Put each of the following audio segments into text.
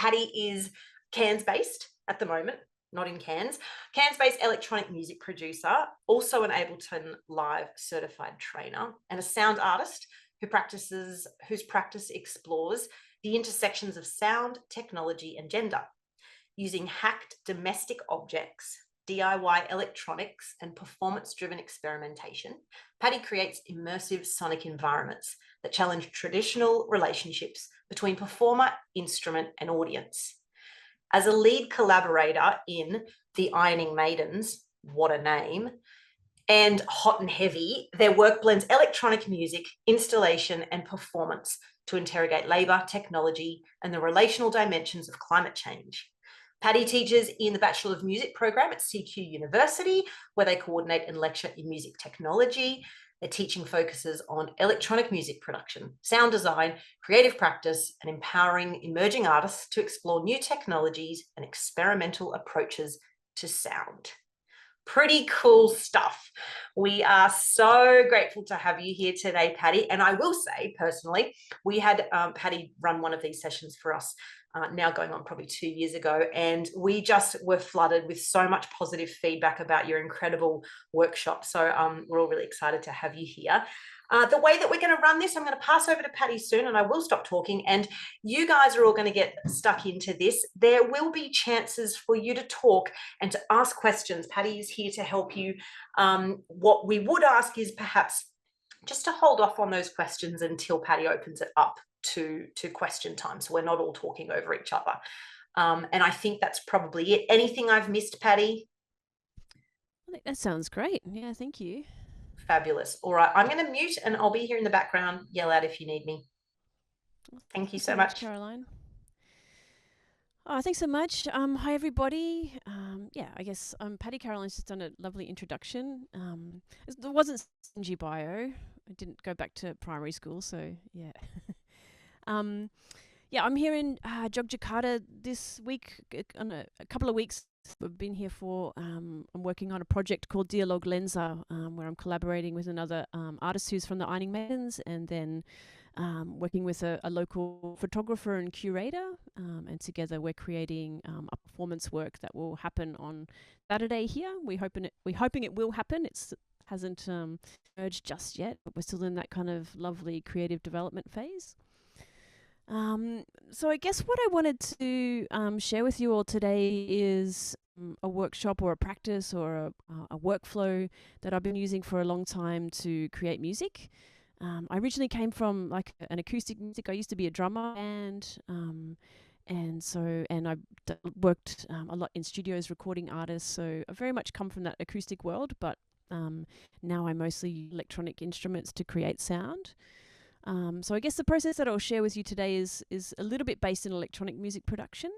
Patty is Cairns-based at the moment, not in Cairns. Cairns-based electronic music producer, also an Ableton Live certified trainer, and a sound artist whose practice explores the intersections of sound, technology, and gender. Using hacked domestic objects, DIY electronics, and performance-driven experimentation, Patty creates immersive sonic environments that challenge traditional relationships between performer, instrument, and audience. As a lead collaborator in the Ironing Maidens, what a name, and Hot and Heavy, their work blends electronic music, installation, and performance to interrogate labour, technology, and the relational dimensions of climate change. Patty teaches in the Bachelor of Music program at CQ University, where they coordinate and lecture in music technology. Their teaching focuses on electronic music production, sound design, creative practice, and empowering emerging artists to explore new technologies and experimental approaches to sound. Pretty cool stuff. We are so grateful to have you here today, Patty. And I will say, personally, we had Patty run one of these sessions for us now going on probably 2 years ago. And we just were flooded with so much positive feedback about your incredible workshop. So we're all really excited to have you here. The way that we're going to run this, I'm going to pass over to Patty soon and I will stop talking, and you guys are all going to get stuck into this. There will be chances for you to talk and to ask questions. Patty is here to help you. What we would ask is perhaps just to hold off on those questions until Patty opens it up to question time, so we're not all talking over each other. And I think that's probably it. Anything I've missed, Patty? I think that sounds great. Yeah, thank you. Fabulous. All right, I'm going to mute and I'll be here in the background. Yell out if you need me. Thank you so much, Caroline. Oh, thanks so much. Hi, everybody. Yeah, I guess Patty Caroline's just done a lovely introduction. There wasn't stingy bio. I didn't go back to primary school, so yeah. Yeah, I'm here in Yogyakarta this week. On a couple of weeks, I've been here for. I'm working on a project called Dialog Lenza, where I'm collaborating with another artist who's from the Ironing Maidens, and then working with a local photographer and curator. And together we're creating a performance work that will happen on Saturday here. We're hoping it will happen. It hasn't emerged just yet, but we're still in that kind of lovely creative development phase. So I guess what I wanted to share with you all today is a workshop or a practice or a workflow that I've been using for a long time to create music. I originally came from like an acoustic music. I used to be a drummer, and I worked a lot in studios recording artists. So I very much come from that acoustic world, but now I mostly use electronic instruments to create sound. So I guess the process that I'll share with you today is a little bit based in electronic music production.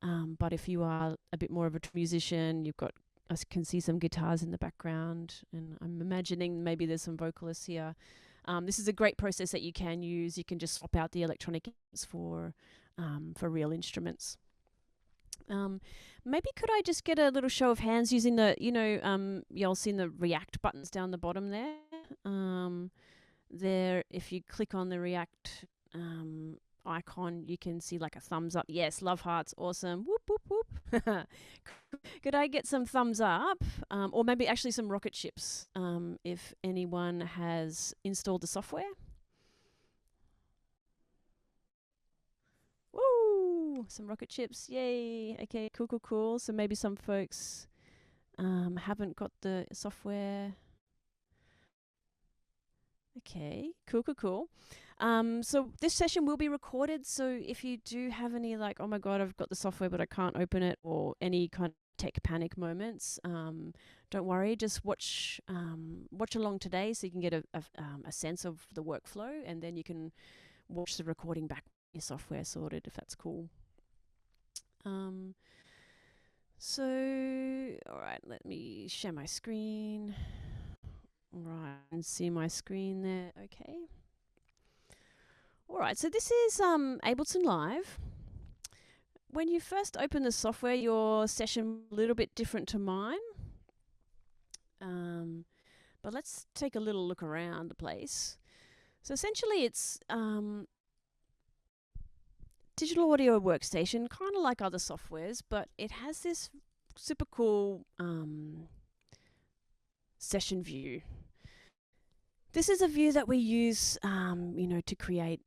But if you are a bit more of a musician, I can see some guitars in the background, and I'm imagining maybe there's some vocalists here. This is a great process that you can use. You can just swap out the electronic instruments for real instruments. Maybe could I just get a little show of hands using the, y'all seen the react buttons down the bottom there? There, if you click on the react icon, you can see like a thumbs up. Yes, love hearts, awesome. Whoop, whoop, whoop. Could I get some thumbs up? Or maybe actually some rocket ships if anyone has installed the software. Woo! Some rocket ships, yay. Okay, cool, cool, cool. So maybe some folks haven't got the software. Okay, cool, cool, cool. So this session will be recorded. So if you do have any like, oh my God, I've got the software, but I can't open it, or any kind of tech panic moments, don't worry. Just watch along today so you can get a sense of the workflow, and then you can watch the recording back when your software sorted, if that's cool. So, all right, let me share my screen. Right, and see my screen there. Okay. All right, so this is Ableton Live. When you first open the software, your session a little bit different to mine. But let's take a little look around the place. So essentially, it's digital audio workstation, kind of like other softwares, but it has this super cool session view. This is a view that we use, to create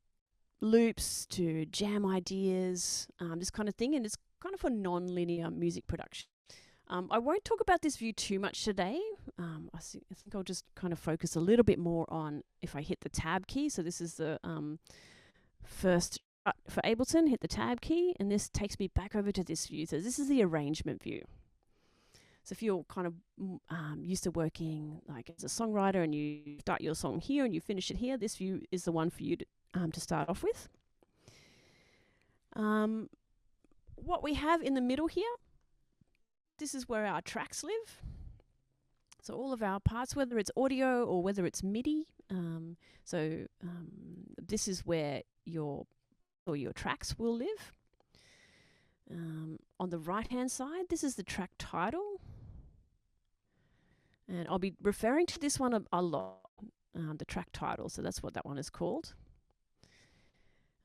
loops, to jam ideas, this kind of thing, and it's kind of for non-linear music production. I won't talk about this view too much today. I think I'll just kind of focus a little bit more on if I hit the tab key. So this is the first for Ableton, hit the tab key, and this takes me back over to this view. So this is the arrangement view. So if you're kind of used to working like as a songwriter and you start your song here and you finish it here, this view is the one for you to start off with. What we have in the middle here, this is where our tracks live. So all of our parts, whether it's audio or whether it's MIDI, this is where your tracks will live. On the right-hand side, this is the track title. And I'll be referring to this one a lot, the track title, so that's what that one is called.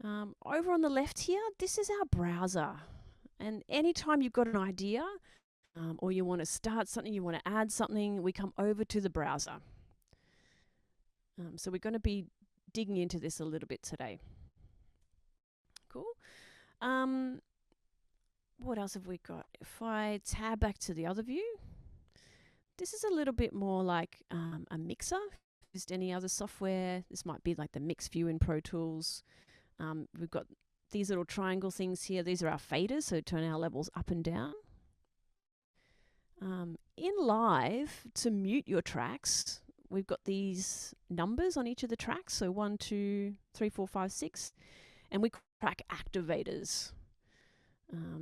Over on the left here, this is our browser. And anytime you've got an idea, or you want to start something, you want to add something, we come over to the browser. So we're going to be digging into this a little bit today. Cool. What else have we got? If I tab back to the other view, this is a little bit more like a mixer. Just any other software. This might be like the mix view in Pro Tools. We've got these little triangle things here. These are our faders, so turn our levels up and down. In Live, to mute your tracks, we've got these numbers on each of the tracks. So 1, 2, 3, 4, 5, 6. And we track activators.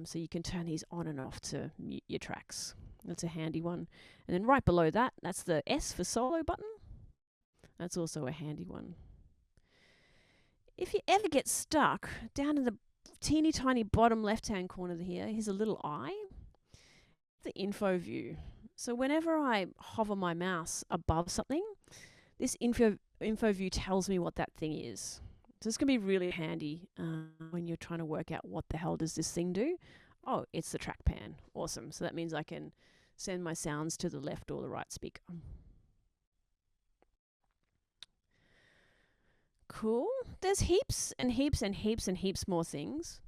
So you can turn these on and off to mute your tracks. That's a handy one. And then right below that, that's the S for solo button. That's also a handy one. If you ever get stuck, down in the teeny tiny bottom left-hand corner here, here's a little eye. The info view. So whenever I hover my mouse above something, this info view tells me what that thing is. So it's going to be really handy when you're trying to work out what the hell does this thing do. Oh, it's the track pan. Awesome. So that means I can send my sounds to the left or the right speaker. Cool. There's heaps and heaps and heaps and heaps more things.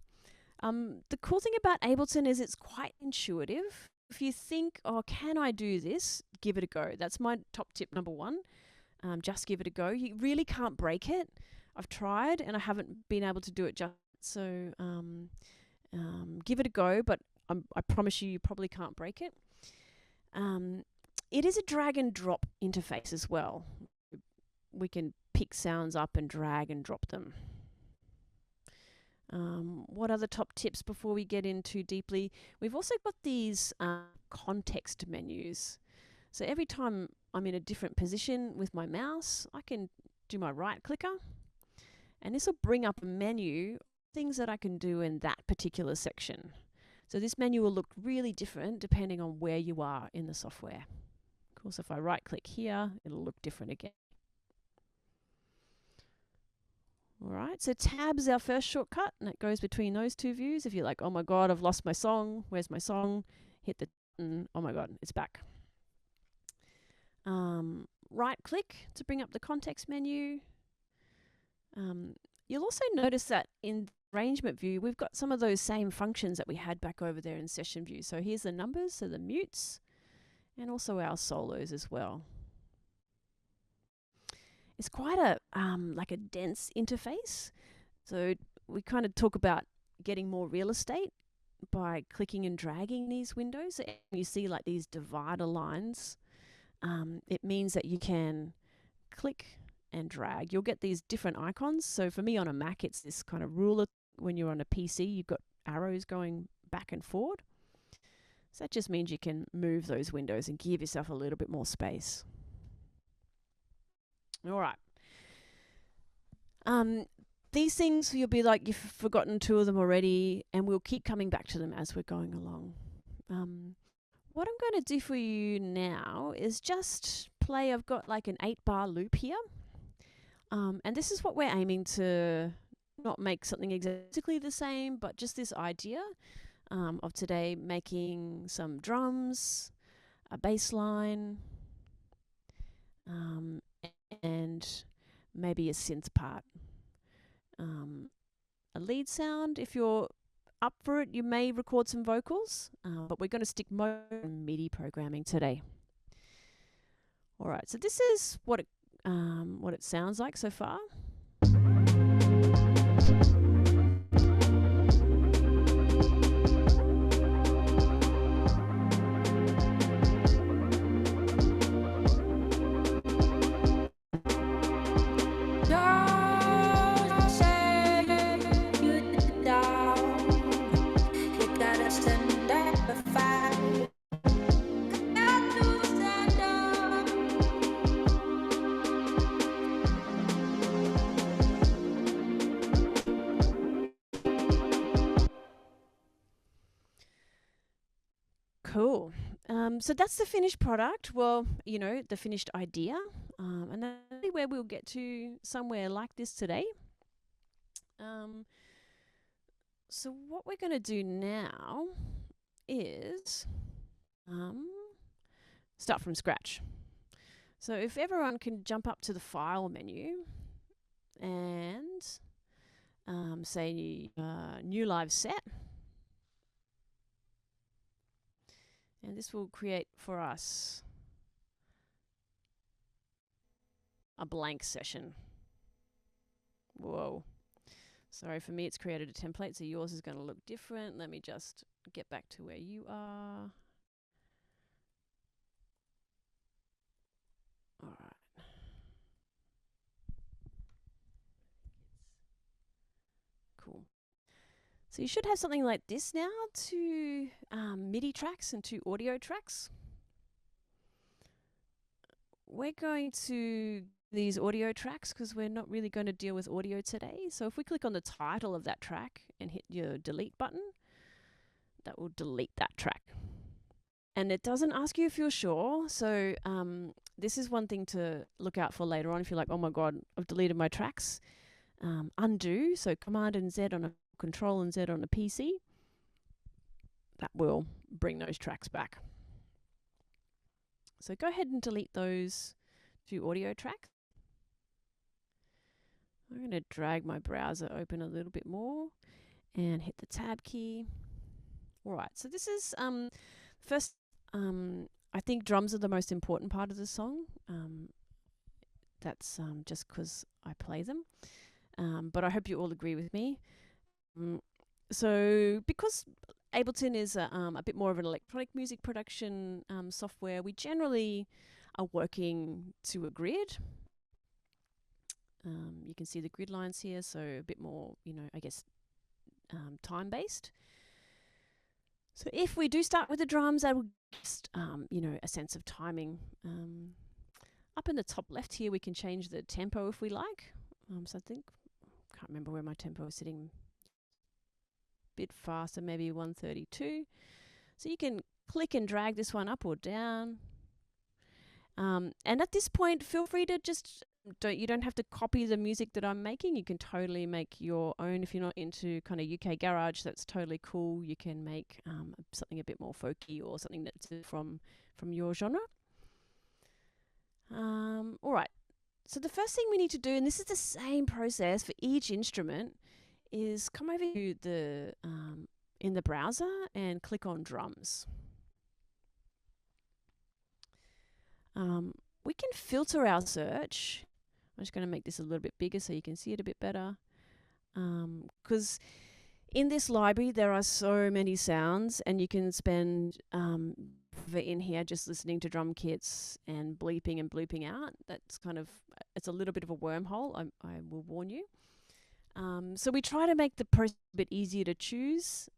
The cool thing about Ableton is it's quite intuitive. If you think, oh, can I do this? Give it a go. That's my top tip number one. Just give it a go. You really can't break it. I've tried and I haven't been able to do it just so. Give it a go, but I promise you probably can't break it. It is a drag and drop interface as well. We can pick sounds up and drag and drop them. What other top tips before we get in too deeply? We've also got these context menus. So every time I'm in a different position with my mouse, I can do my right clicker, and this will bring up a menu of things that I can do in that particular section. So this menu will look really different depending on where you are in the software. Of course, if I right click here, it'll look different again. All right, so tab is our first shortcut, and it goes between those two views. If you're like, oh my God, I've lost my song, where's my song? Hit the button, oh my God, it's back. Right click to bring up the context menu. You'll also notice that in the arrangement view, we've got some of those same functions that we had back over there in session view. So here's the numbers, so the mutes, and also our solos as well. It's quite a like a dense interface. So we kind of talk about getting more real estate by clicking and dragging these windows. So you see like these divider lines. It means that you can click and drag. You'll get these different icons. So for me on a Mac, it's this kind of ruler. When you're on a PC, you've got arrows going back and forward. So that just means you can move those windows and give yourself a little bit more space. All right. These things, you'll be like, you've forgotten two of them already, and we'll keep coming back to them as we're going along. What I'm going to do for you now is just play. I've got like an 8-bar loop here. And this is what we're aiming to not make something exactly the same, but just this idea of today making some drums, a bass line, and maybe a synth part. A lead sound, if you're up for it, you may record some vocals, but we're going to stick more on MIDI programming today. All right, so this is what it sounds like so far. Cool. So that's the finished product. Well, you know, the finished idea. And that's really where we'll get to somewhere like this today. So what we're going to do now is start from scratch. So if everyone can jump up to the File menu and say New Live Set. And this will create for us a blank session. Whoa. Sorry, for me it's created a template, so yours is going to look different. Let me just get back to where you are. All right. Cool. So you should have something like this now, two MIDI tracks and two audio tracks. We're going to these audio tracks because we're not really going to deal with audio today. So if we click on the title of that track and hit your delete button, that will delete that track. And it doesn't ask you if you're sure. So this is one thing to look out for later on if you're like, oh my God, I've deleted my tracks. Undo, so Command and Z on a Control and Z on a PC. That will bring those tracks back. So go ahead and delete those two audio tracks. I'm going to drag my browser open a little bit more and hit the Tab key. All right, so this is first, I think drums are the most important part of the song. That's just because I play them. But I hope you all agree with me. So because Ableton is a bit more of an electronic music production software, we generally are working to a grid. You can see the grid lines here, so a bit more, you know, I guess, time-based. So if we do start with the drums, that will just, you know, a sense of timing. Up in the top left here, we can change the tempo if we like. So I think, can't remember where my tempo is sitting. Bit faster, maybe 132. So you can click and drag this one up or down. And at this point, feel free to just you don't have to copy the music that I'm making. You can totally make your own. If you're not into kind of UK garage, that's totally cool. You can make something a bit more folky or something that's from your genre. All right. So the first thing we need to do, and this is the same process for each instrument, is come over to the in the browser and click on drums. We can filter our search. I'm just going to make this a little bit bigger so you can see it a bit better. Because in this library there are so many sounds, and you can spend in here just listening to drum kits and bleeping and blooping out. That's kind of, it's a little bit of a wormhole, I will warn you. So we try to make the process a bit easier to choose.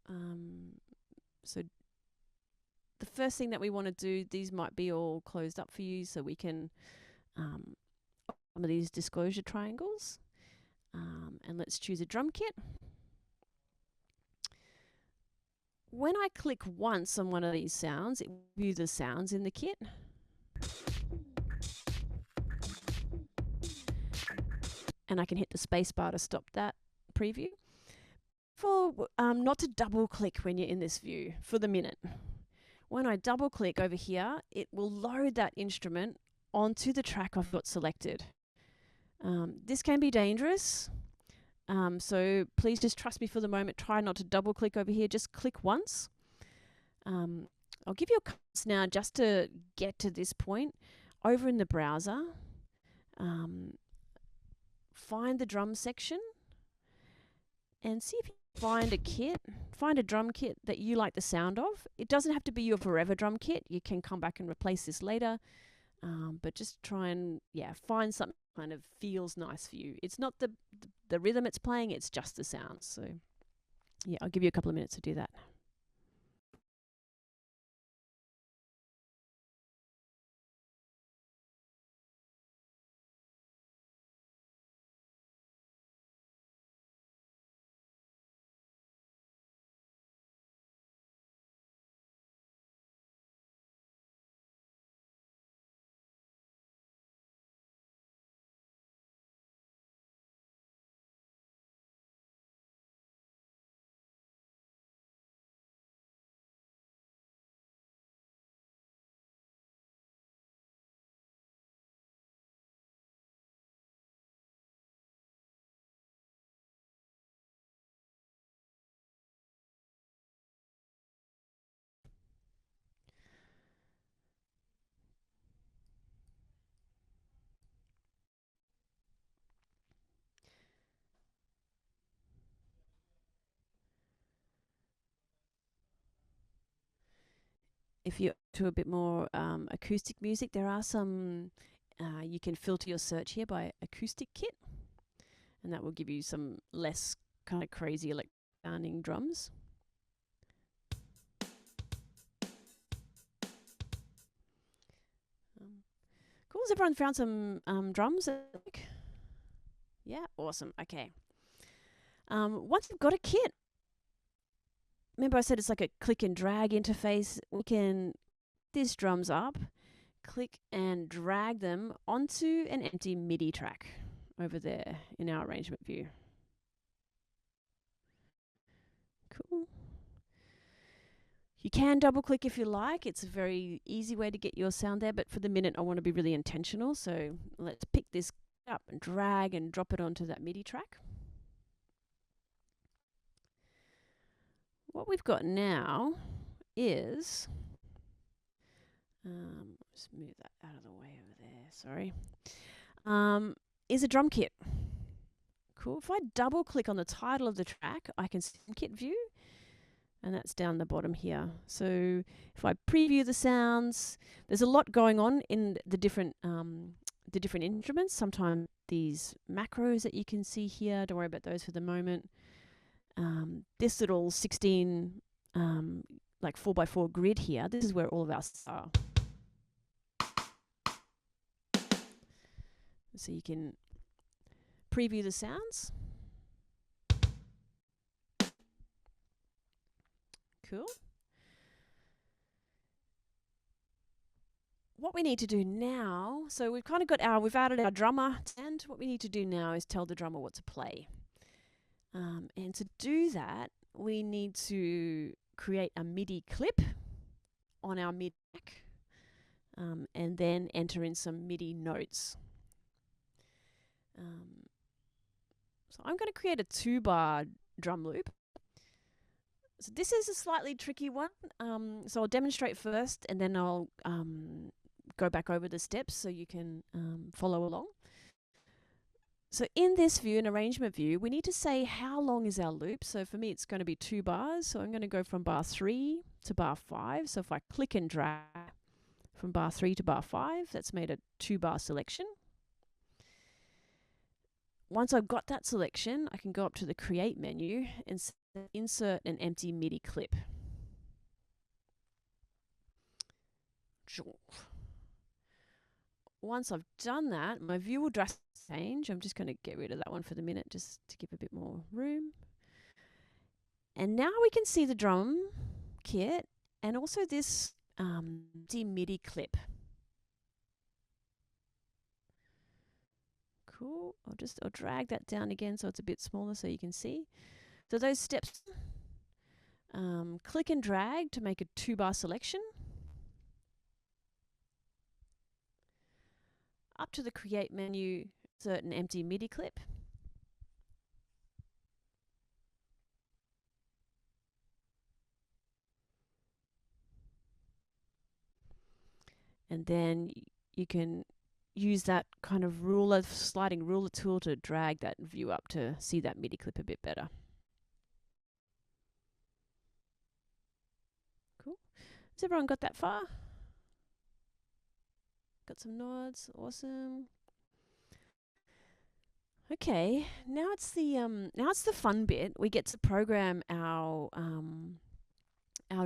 So the first thing that we want to do, these might be all closed up for you, so we can some of these disclosure triangles. And let's choose a drum kit. When I click once on one of these sounds, it will view the sounds in the kit. And I can hit the space bar to stop that preview. Not to double click when you're in this view for the minute. When I double click over here, it will load that instrument onto the track I've got selected. This can be dangerous, so please just trust me for the moment. Try not to double click over here, just click once. I'll give you a chance now just to get to this point. Over in the browser, find the drum section and see if you find a drum kit that you like the sound of. It doesn't have to be your forever drum kit. You can come back and replace this later, but just try and find something that kind of feels nice for you. It's not the rhythm it's playing, it's just the sounds. So yeah, I'll give you a couple of minutes to do that. If you're to a bit more acoustic music, there are some, you can filter your search here by acoustic kit, and that will give you some less kind of crazy electronic sounding drums. Cool, has everyone found some drums? Yeah, awesome, okay. Once you've got a kit, remember I said it's like a click and drag interface. We can these drums up, click and drag them onto an empty MIDI track over there in our arrangement view. Cool. You can double click if you like. It's a very easy way to get your sound there, but for the minute I want to be really intentional. So let's pick this up and drag and drop it onto that MIDI track. What we've got now is, just move that out of the way over there, sorry, is a drum kit. Cool. If I double click on the title of the track, I can see kit view, and that's down the bottom here. So if I preview the sounds, there's a lot going on in the different instruments. Sometimes these macros that you can see here, don't worry about those for the moment. This little 16 like 4x4 grid here, this is where all of our are. So you can preview the sounds. Cool. What we need to do now, so we've kind of got we've added our drummer, and what we need to do now is tell the drummer what to play. And to do that, we need to create a MIDI clip on our MIDI track, and then enter in some MIDI notes. So I'm going to create a 2-bar drum loop. So this is a slightly tricky one. So I'll demonstrate first, and then I'll go back over the steps so you can follow along. So in this view, an arrangement view, we need to say how long is our loop. So for me, it's going to be 2 bars. So I'm going to go from bar 3 to bar 5. So if I click and drag from bar 3 to bar 5, that's made a 2-bar selection. Once I've got that selection, I can go up to the Create menu and insert an empty MIDI clip. Once I've done that, my view will drastically change. I'm just going to get rid of that one for the minute just to give a bit more room. And now we can see the drum kit and also this MIDI clip. Cool. I'll drag that down again so it's a bit smaller so you can see. So those steps, click and drag to make a 2-bar selection. Up to the Create menu, insert an empty MIDI clip. And then you can use that kind of sliding ruler tool to drag that view up to see that MIDI clip a bit better. Cool. Has everyone got that far? Got some nods. Awesome. Okay, now it's the fun bit. We get to program our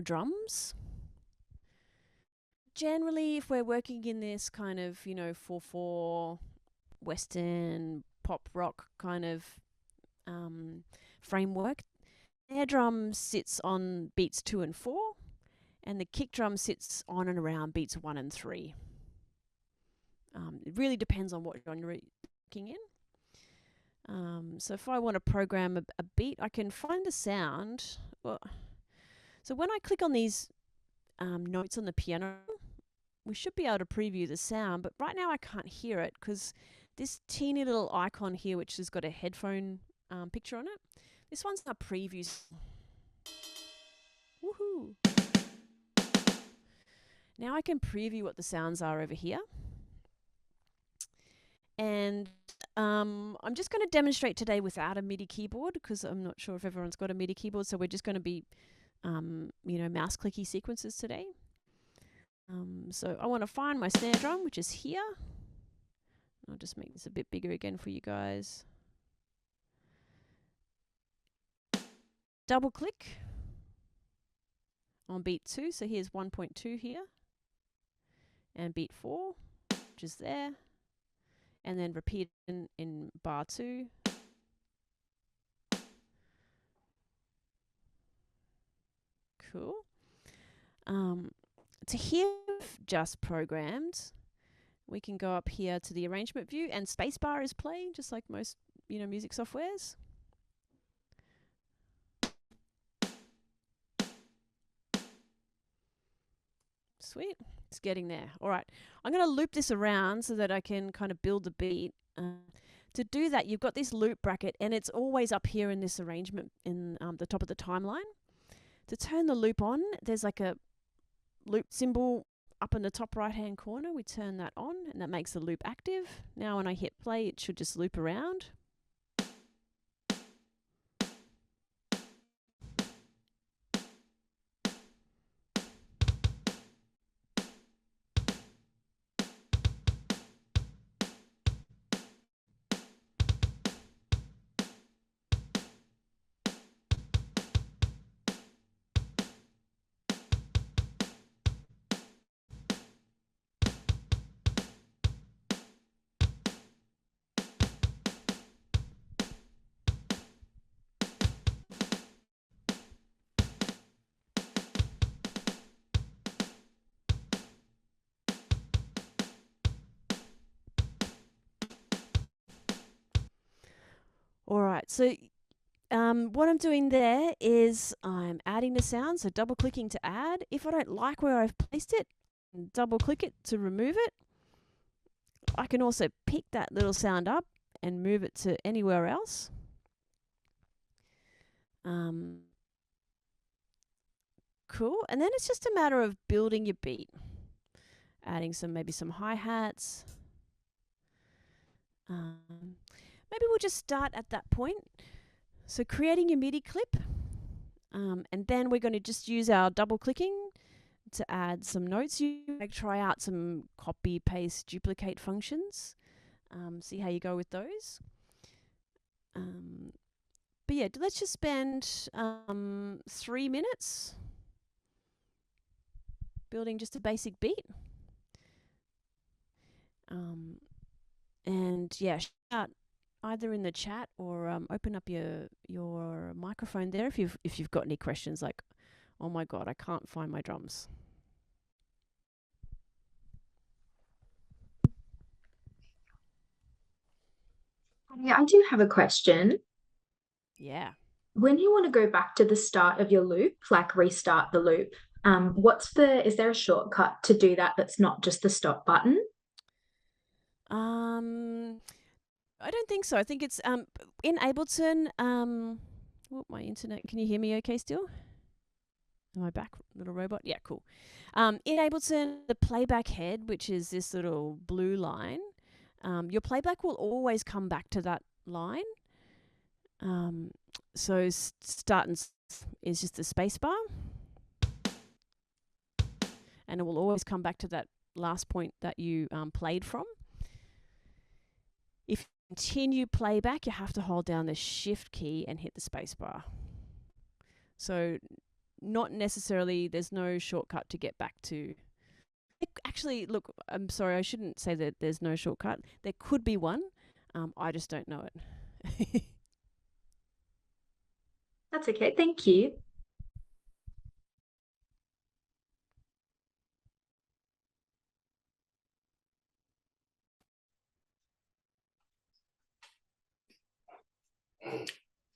drums. Generally, if we're working in this kind of, 4/4 Western pop rock kind of framework, snare drum sits on beats 2 and 4, and the kick drum sits on and around beats 1 and 3. It really depends on what genre you're working in. So if I want to program a beat, I can find the sound. Well, so when I click on these notes on the piano, we should be able to preview the sound, but right now I can't hear it because this teeny little icon here, which has got a headphone picture on it, this one's our preview. Woohoo! Now I can preview what the sounds are over here. And I'm just going to demonstrate today without a MIDI keyboard because I'm not sure if everyone's got a MIDI keyboard, so we're just going to be, mouse clicky sequences today. So I want to find my snare drum, which is here. I'll just make this a bit bigger again for you guys. Double click on beat 2. So here's 1.2 here. And beat 4, which is there. And then repeat in bar 2. Cool. To hear just programmed, we can go up here to the arrangement view, and spacebar is playing, just like most music softwares. Sweet, it's getting there. All right, I'm going to loop this around so that I can kind of build the beat. To do that, you've got this loop bracket, and it's always up here in this arrangement in the top of the timeline. To turn the loop on, there's like a loop symbol up in the top right hand corner. We turn that on, and that makes the loop active. Now when I hit play, it should just loop around. All right, so what I'm doing there is I'm adding the sound, so double clicking to add. If I don't like where I've placed it, double click it to remove it. I can also pick that little sound up and move it to anywhere else. Cool, and then it's just a matter of building your beat. Adding maybe some hi-hats. Maybe we'll just start at that point. So creating your MIDI clip, and then we're going to just use our double clicking to add some notes. You might try out some copy, paste, duplicate functions. See how you go with those. But yeah, let's just spend 3 minutes building just a basic beat. And yeah, shout either in the chat or open up your microphone there if you've got any questions, like, oh my god, I can't find my drums. Yeah, I do have a question. Yeah. When you want to go back to the start of your loop, like restart the loop, is there a shortcut to do that that's not just the stop button? Um, I don't think so. I think it's in Ableton. Oh, my internet. Can you hear me? Okay, still? Am I back, little robot? Yeah, cool. In Ableton, the playback head, which is this little blue line, your playback will always come back to that line. So start and is just the space bar, and it will always come back to that last point that you played from. If you continue playback, you have to hold down the shift key and hit the space bar. So not necessarily, there's no shortcut to get back to. Actually, look, I'm sorry, I shouldn't say that there's no shortcut. There could be one. I just don't know it. That's okay, thank you.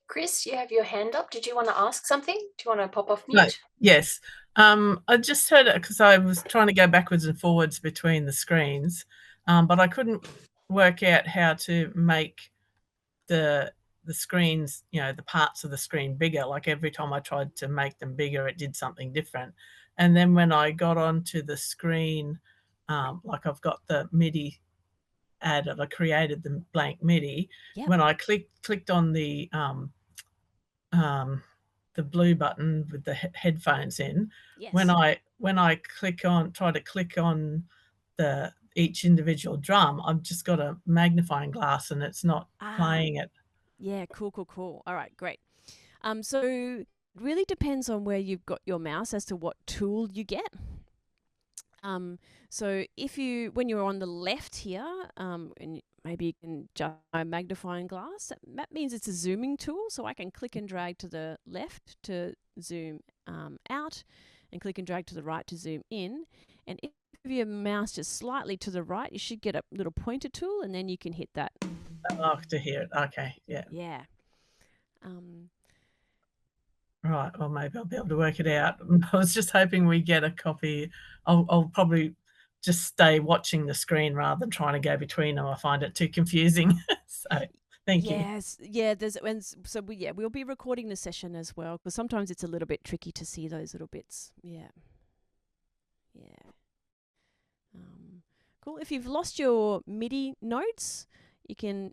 Chris, you have your hand up. Did you want to ask something? Do you want to pop off No, mute? yes. I just heard it because I was trying to go backwards and forwards between the screens, but I couldn't work out how to make the screens, the parts of the screen bigger. Like every time I tried to make them bigger, it did something different. And then when I got onto the screen, like I've got the MIDI added, I created the blank MIDI. Yep. When I clicked on the blue button with the headphones in, Yes. when I try to click on the each individual drum, I've just got a magnifying glass and it's not playing it. Yeah, cool. All right, great. So it really depends on where you've got your mouse as to what tool you get. So when you're on the left here, and maybe you can just a magnifying glass, that means it's a zooming tool. So I can click and drag to the left to zoom out, and click and drag to the right to zoom in. And if your mouse just slightly to the right, you should get a little pointer tool, and then you can hit that. Oh, to hear it. Okay, yeah. Yeah. Right. Well, maybe I'll be able to work it out. I was just hoping we get a copy. I'll probably just stay watching the screen rather than trying to go between them. I find it too confusing. So thank you. Yes, yeah. We'll be recording the session as well, because sometimes it's a little bit tricky to see those little bits. Yeah. Cool. If you've lost your MIDI notes, you can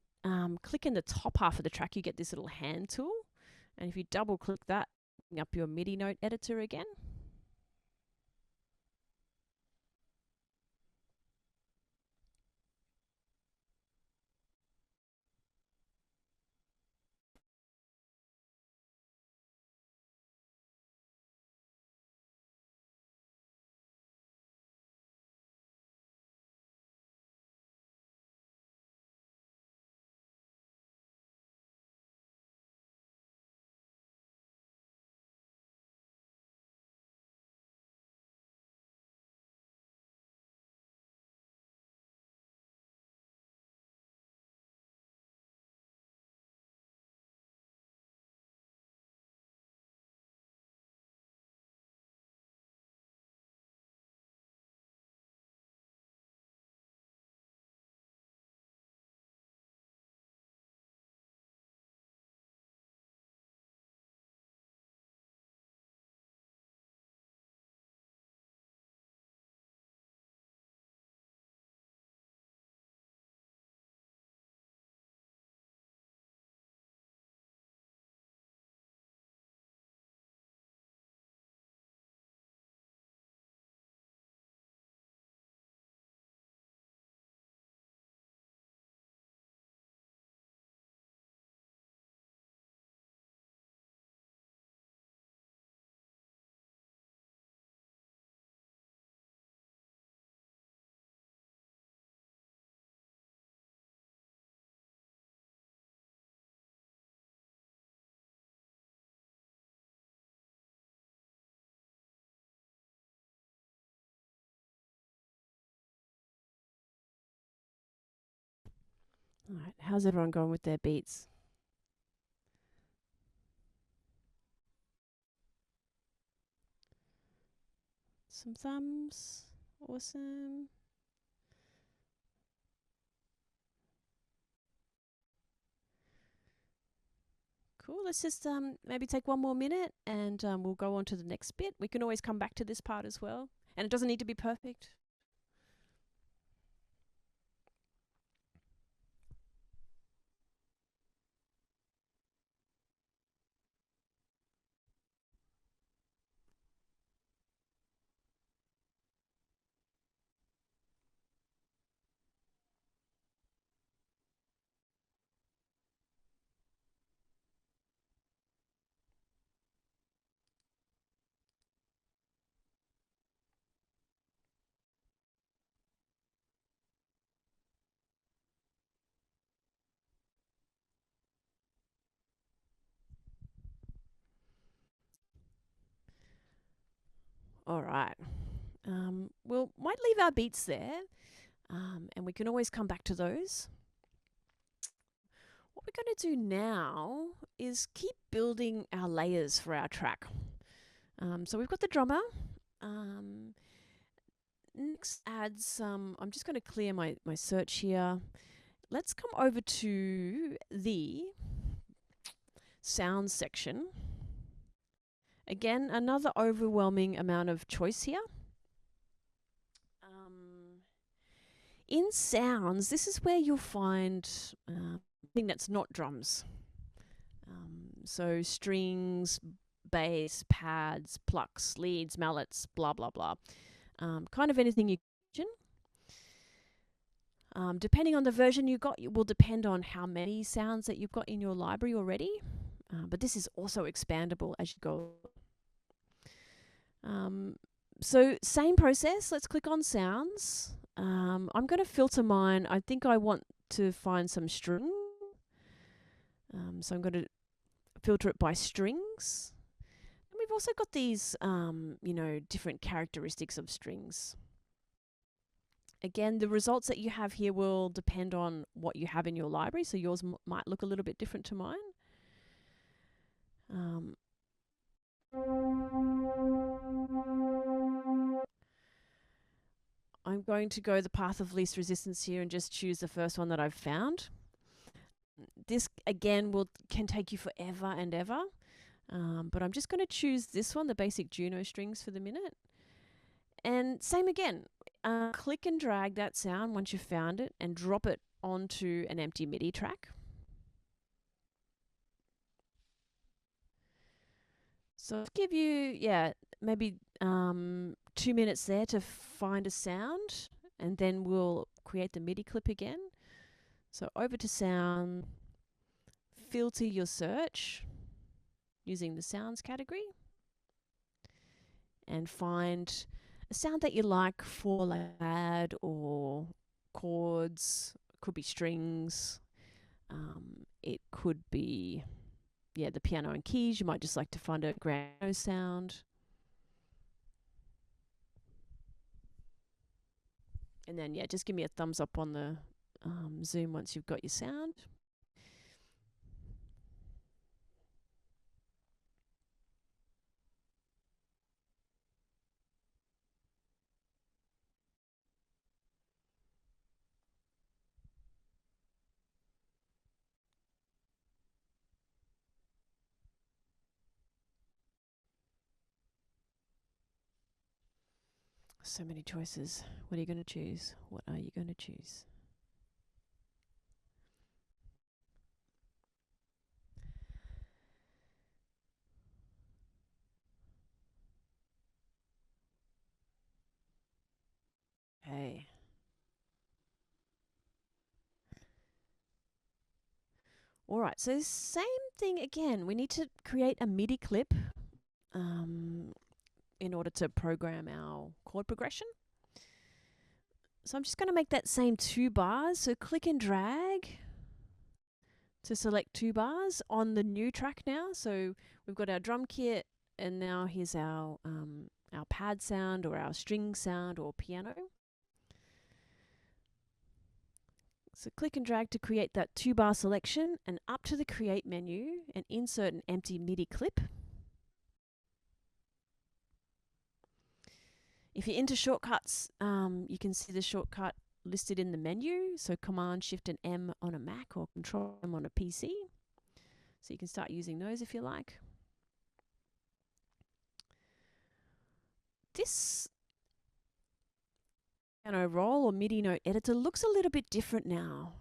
click in the top half of the track. You get this little hand tool, and if you double click that, bring up your MIDI note editor again. All right, how's everyone going with their beats? Some thumbs. Awesome. Cool. Let's just maybe take one more minute and we'll go on to the next bit. We can always come back to this part as well. And it doesn't need to be perfect. All right. We'll might leave our beats there, and we can always come back to those. What we're going to do now is keep building our layers for our track. So we've got the drummer. Next, add some. I'm just going to clear my search here. Let's come over to the sound section. Again, another overwhelming amount of choice here. In sounds, this is where you'll find thing that's not drums. So strings, bass, pads, plucks, leads, mallets, blah, blah, blah. Kind of anything you can imagine. Depending on the version you got, it will depend on how many sounds that you've got in your library already. But this is also expandable as you go. So same process. Let's click on sounds. I'm going to filter mine. I think I want to find some string. So I'm going to filter it by strings. And we've also got these, different characteristics of strings. Again, the results that you have here will depend on what you have in your library. So yours might look a little bit different to mine. I'm going to go the path of least resistance here and just choose the first one that I've found. This, again, can take you forever and ever. But I'm just going to choose this one, the basic Juno strings for the minute. And same again. Click and drag that sound once you've found it and drop it onto an empty MIDI track. So I'll give you, maybe 2 minutes there to find a sound, and then we'll create the MIDI clip again. So over to sound, filter your search using the sounds category, and find a sound that you like for like pad or chords. Could be strings. It could be, the piano and keys. You might just like to find a grand sound. And then, just give me a thumbs up on the Zoom once you've got your sound. So many choices. What are you going to choose? What are you going to choose? Okay. All right, so same thing again. We need to create a MIDI clip in order to program our chord progression. So I'm just going to make that same 2 bars. So click and drag to select 2 bars on the new track now. So we've got our drum kit, and now here's our pad sound or our string sound or piano. So click and drag to create that 2-bar selection, and up to the Create menu and insert an empty MIDI clip. If you're into shortcuts, you can see the shortcut listed in the menu. So Command Shift and M on a Mac or Control M on a PC. So you can start using those if you like. This piano roll or MIDI note editor looks a little bit different now.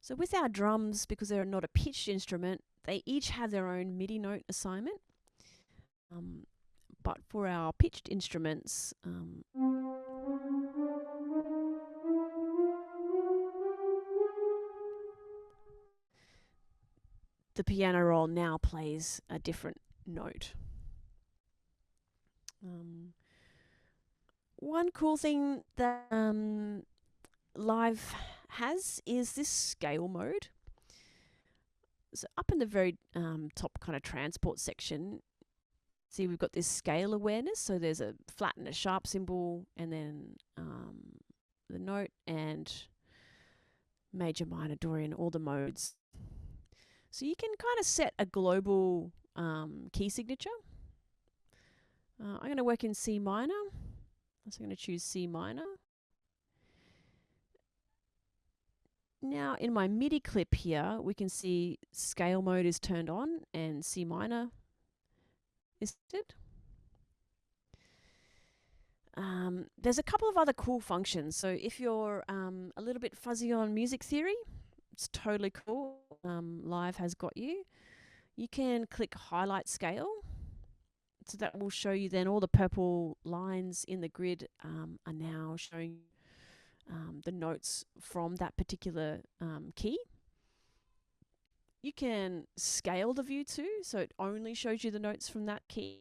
So with our drums, because they're not a pitched instrument, they each have their own MIDI note assignment. But for our pitched instruments, the piano roll now plays a different note. One cool thing that Live has is this scale mode. So up in the very top kind of transport section, see we've got this scale awareness. So there's a flat and a sharp symbol, and then the note and major, minor, Dorian, all the modes. So you can kind of set a global key signature. I'm going to work in C minor. So I'm going to choose C minor. Now in my MIDI clip here, we can see scale mode is turned on and C minor is set. There's a couple of other cool functions. So if you're a little bit fuzzy on music theory, it's totally cool. Live has got you. You can click highlight scale. So that will show you then all the purple lines in the grid are now showing the notes from that particular key. You can scale the view too, so it only shows you the notes from that key.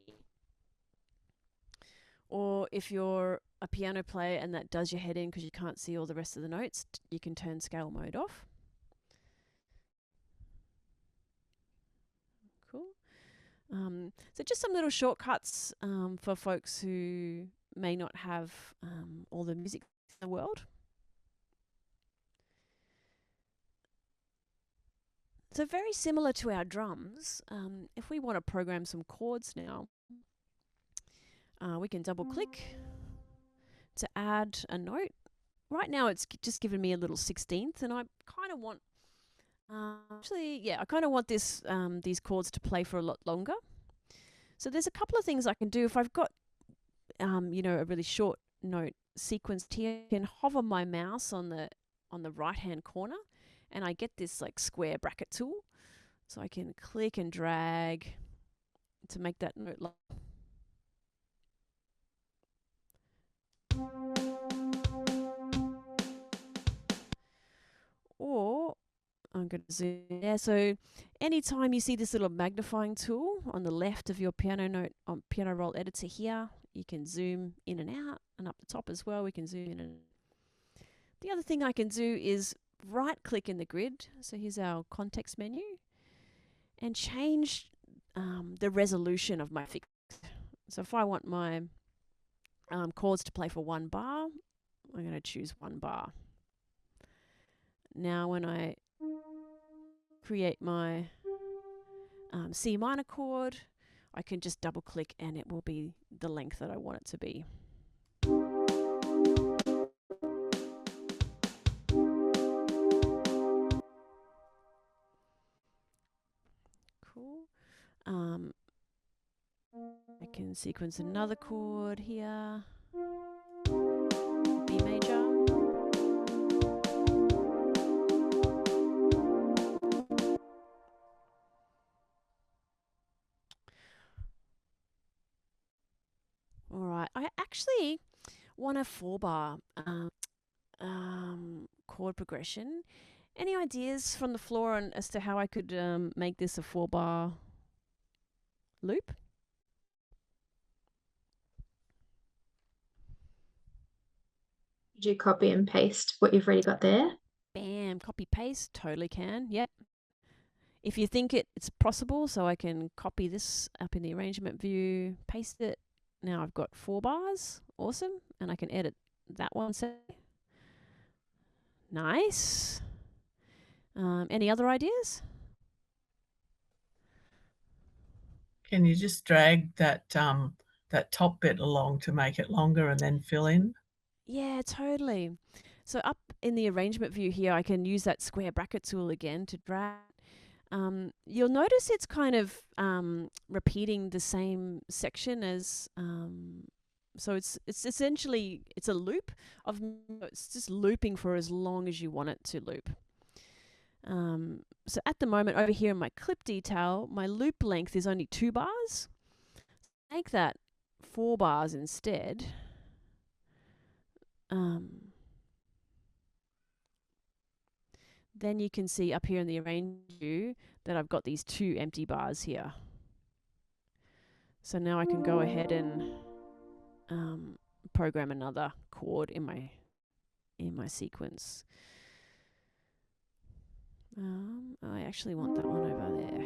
Or if you're a piano player and that does your head in because you can't see all the rest of the notes, you can turn scale mode off. Cool. So just some little shortcuts for folks who may not have all the music in the world. So very similar to our drums, if we want to program some chords now, we can double click to add a note. Right now it's just given me a little 16th, and I kind of want, I kind of want this these chords to play for a lot longer. So there's a couple of things I can do. If I've got, you know, a really short note sequenced here, I can hover my mouse on the right-hand corner, and I get this like square bracket tool. So I can click and drag to make that note long. Or I'm going to zoom there. So anytime you see this little magnifying tool on the left of your piano roll editor here, you can zoom in and out, and up the top as well we can zoom in and out. The other thing I can do is right click in the grid. So here's our context menu, and change the resolution of my fix. So if I want my chords to play for 1 bar, I'm going to choose 1 bar. Now when I create my C minor chord, I can just double click and it will be the length that I want it to be. Cool. I can sequence another chord here. B major. All right, I actually want a 4-bar chord progression. Any ideas from the floor on as to how I could make this a 4-bar loop? Did you copy and paste what you've already got there? Bam, copy paste, totally can, yep. If you think it's possible, so I can copy this up in the arrangement view, paste it. Now I've got 4 bars, awesome, and I can edit that one. Nice. Any other ideas? Can you just drag that that top bit along to make it longer and then fill in? Yeah, totally. So up in the arrangement view here, I can use that square bracket tool again to drag. You'll notice it's kind of repeating the same section as, so it's essentially, it's a loop of, it's just looping for as long as you want it to loop. So at the moment over here in my clip detail, my loop length is only 2 bars. Make that 4 bars instead. Then you can see up here in the arrange view that I've got these 2 empty bars here. So now I can go ahead and program another chord in my sequence. I actually want that one over there.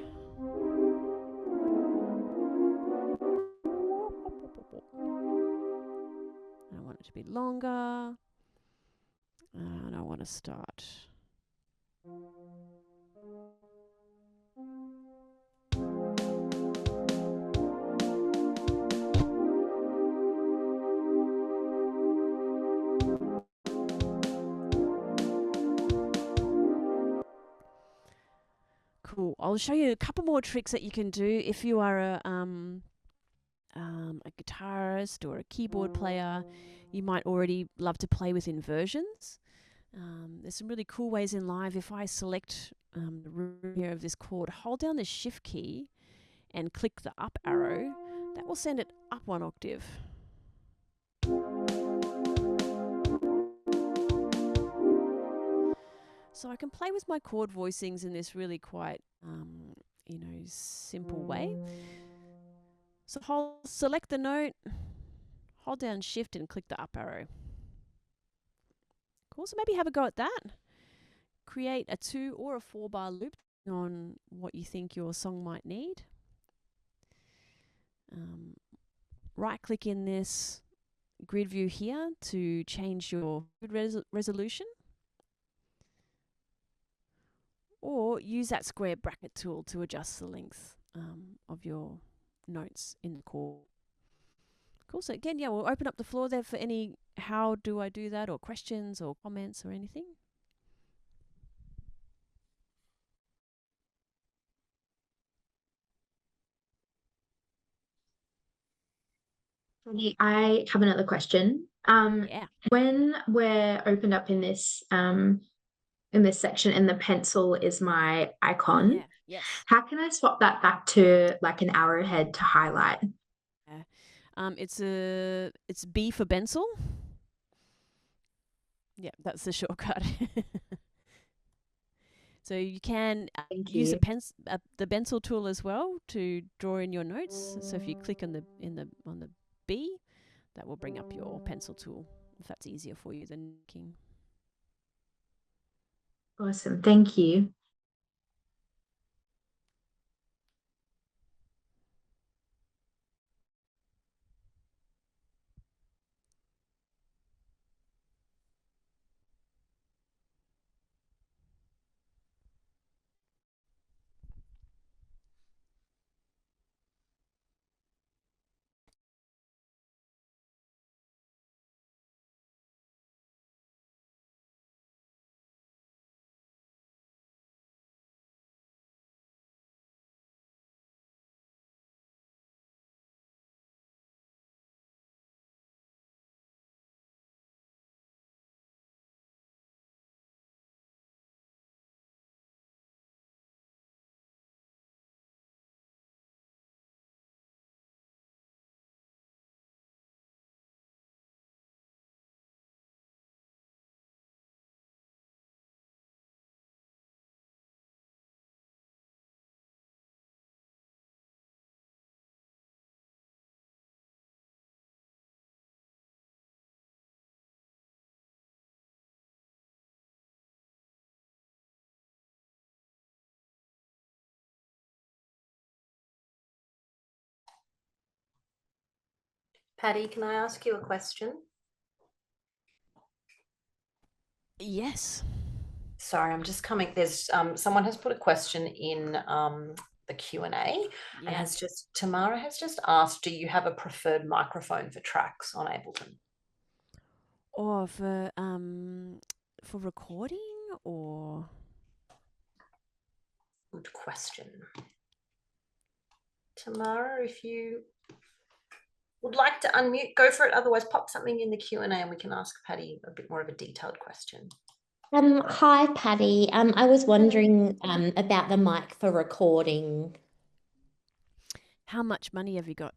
I want it to be longer. And I want to start. Cool. I'll show you a couple more tricks that you can do if you are a guitarist or a keyboard player. You might already love to play with inversions. There's some really cool ways in Live. If I select the root here of this chord, hold down the Shift key and click the up arrow, that will send it up 1 octave. So I can play with my chord voicings in this really quite, simple way. So select the note, hold down Shift and click the up arrow. Cool, so maybe have a go at that. Create a 2 or a 4 bar loop on what you think your song might need. Right click in this grid view here to change your resolution. Or use that square bracket tool to adjust the length of your notes in the chord. Cool, so again, yeah, we'll open up the floor there for any how do I do that or questions or comments or anything. I have another question. Yeah. When we're opened up in this section and the pencil is my icon, Yeah. Yes. how can I swap that back to like an arrowhead to highlight? It's B for pencil. Yeah, that's the shortcut. So you can use the pencil tool as well to draw in your notes. So if you click on the B, that will bring up your pencil tool, if that's easier for you than looking. Awesome, thank you. Patty, can I ask you a question? Yes. Sorry, I'm just coming. There's someone has put a question in the Q&A and Yeah. Tamara has just asked, do you have a preferred microphone for tracks on Ableton? Or for recording, or Good question. Tamara, if you would like to unmute, go for it. Otherwise, pop something in the Q&A and we can ask Patty a bit more of a detailed question. Hi, Patty. I was wondering about the mic for recording. how much money have you got?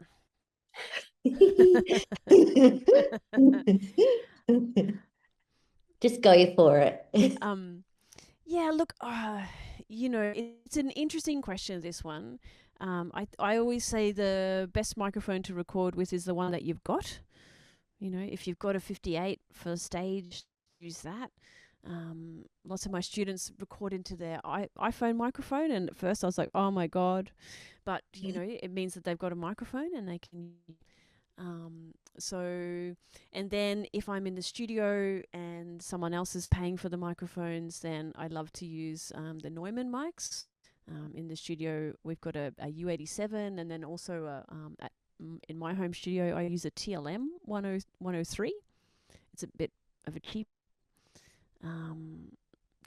Just go for it. Yeah, look, you know, it's an interesting question, this one. I always say the best microphone to record with is the one that you've got. You know, if you've got a 58 for stage, use that. Lots of my students record into their iPhone microphone, and at first I was like, oh my God. But, you know, it means that they've got a microphone and they can... and then if I'm in the studio and someone else is paying for the microphones, then I love to use the Neumann mics. In the studio, we've got a U87, and then also in my home studio, I use a TLM 103. It's a bit of a cheap.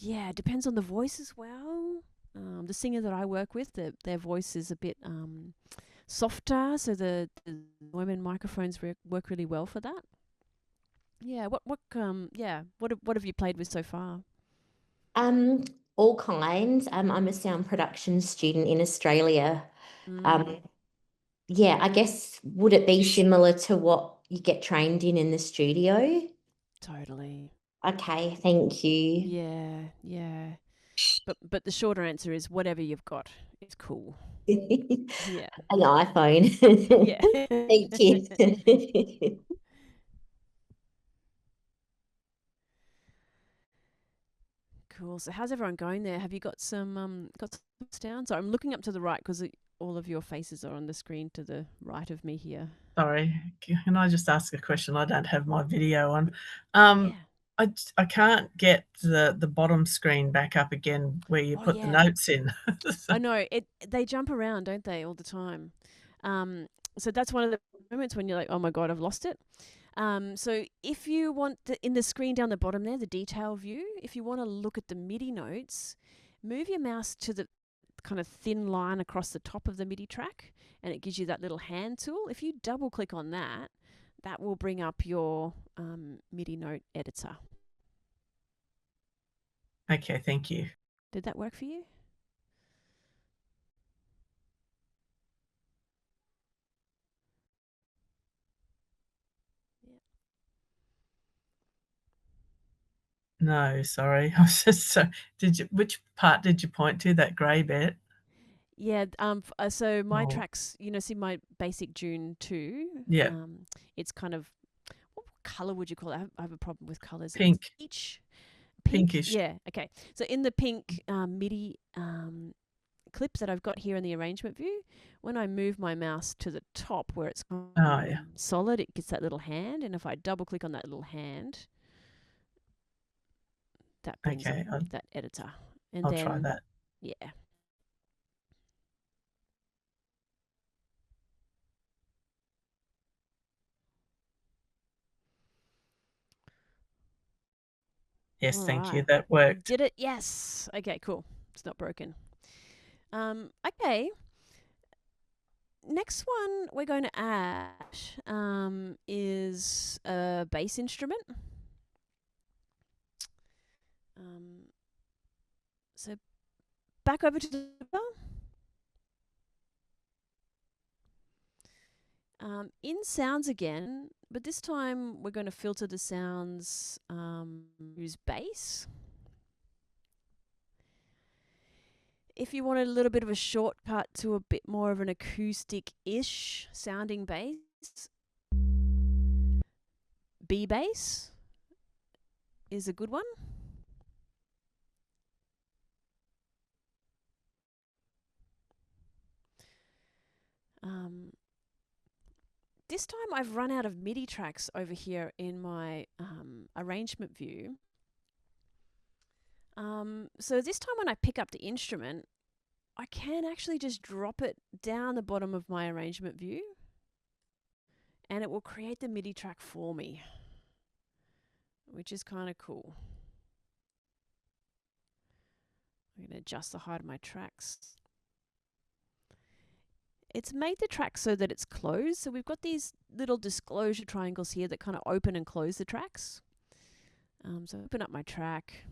Yeah, it depends on the voice as well. The singer that I work with, their voice is a bit softer, so the Neumann microphones work really well for that. Yeah. What have you played with so far? All kinds. I'm a sound production student in Australia. Yeah, I guess, would it be similar to what you get trained in the studio? Totally. Okay, thank you. Yeah. But the shorter answer is whatever you've got is cool. Yeah. An iPhone. Yeah. Thank you. Cool. So how's everyone going there? Have you got some down? So I'm looking up to the right because all of your faces are on the screen to the right of me here. Sorry, can I just ask a question? I don't have my video on. Yeah. I can't get the bottom screen back up again where you put the notes in. I know they jump around, don't they, all the time? So that's one of the moments when you're like, oh my God, I've lost it. So if you want in the screen down the bottom there, the detail view, if you want to look at the MIDI notes, move your mouse to the kind of thin line across the top of the MIDI track, and it gives you that little hand tool. If you double click on that, that will bring up your MIDI note editor. Okay, thank you. Did that work for you? No, sorry. I was just which part did you point to, that grey bit? Yeah, so my tracks, you know, see my basic June 2. Yeah. It's kind of, what colour would you call it? I have a problem with colours. Pink. It's peach. Pinkish. Yeah, okay. So in the pink MIDI clip that I've got here in the arrangement view, when I move my mouse to the top where it's solid, it gets that little hand, and if I double click on that little hand, that brings up that editor. And I'll try that. Yeah. Yes, thank you. That worked. Did it? Yes. Okay, cool. It's not broken. Okay. Next one we're going to add is a bass instrument. So back over to the in sounds again, but this time we're going to filter the sounds, use bass. If you want a little bit of a shortcut to a bit more of an acoustic-ish sounding bass, B bass is a good one. This time I've run out of MIDI tracks over here in my arrangement view. So this time when I pick up the instrument, I can actually just drop it down the bottom of my arrangement view and it will create the MIDI track for me, which is kind of cool. I'm going to adjust the height of my tracks. It's made the track so that it's closed. So we've got these little disclosure triangles here that kind of open and close the tracks. So open up my track.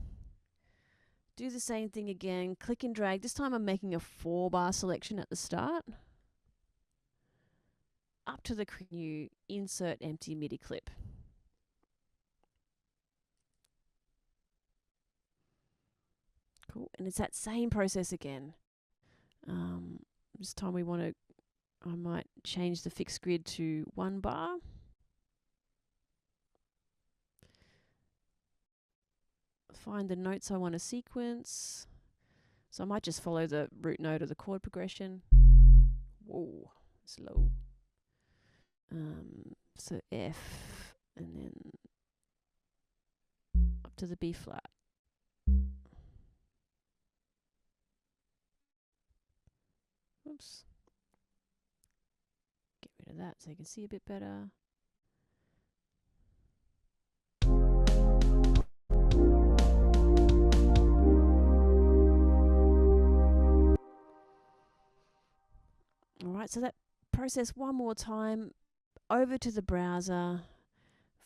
Do the same thing again. Click and drag. This time I'm making a 4-bar selection at the start. Up to the new insert empty MIDI clip. Cool. And it's that same process again. This time we want to, I might change the fixed grid to 1 bar. Find the notes I want to sequence. So I might just follow the root note of the chord progression. Whoa, it's low. So F, and then up to the B flat. Oops. Get rid of that so you can see a bit better. All right, so that process one more time. Over to the browser,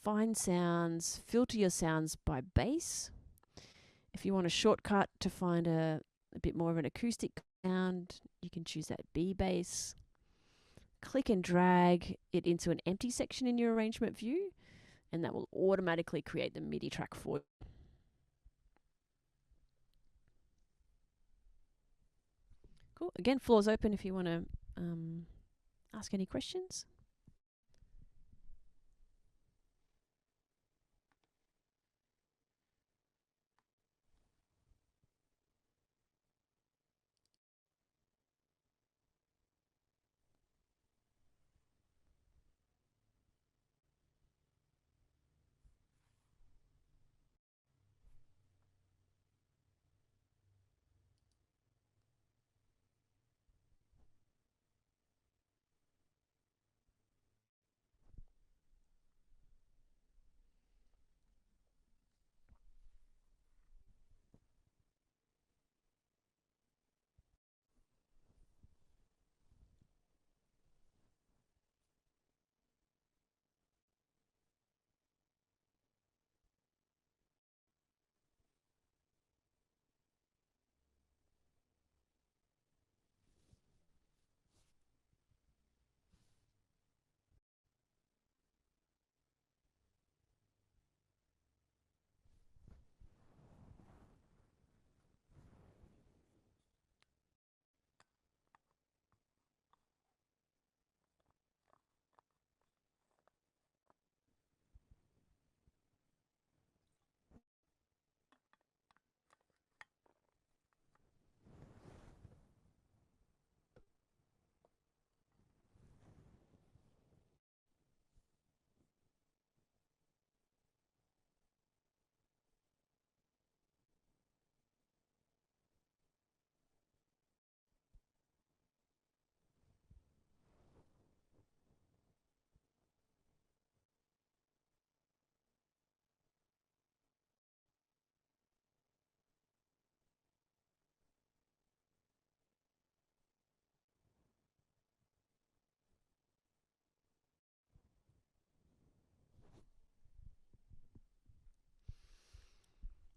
find sounds, filter your sounds by bass. If you want a shortcut to find a bit more of an acoustic sound, you can choose that B bass. Click and drag it into an empty section in your arrangement view, and that will automatically create the MIDI track for you. Cool. Again, floor's open if you want to ask any questions.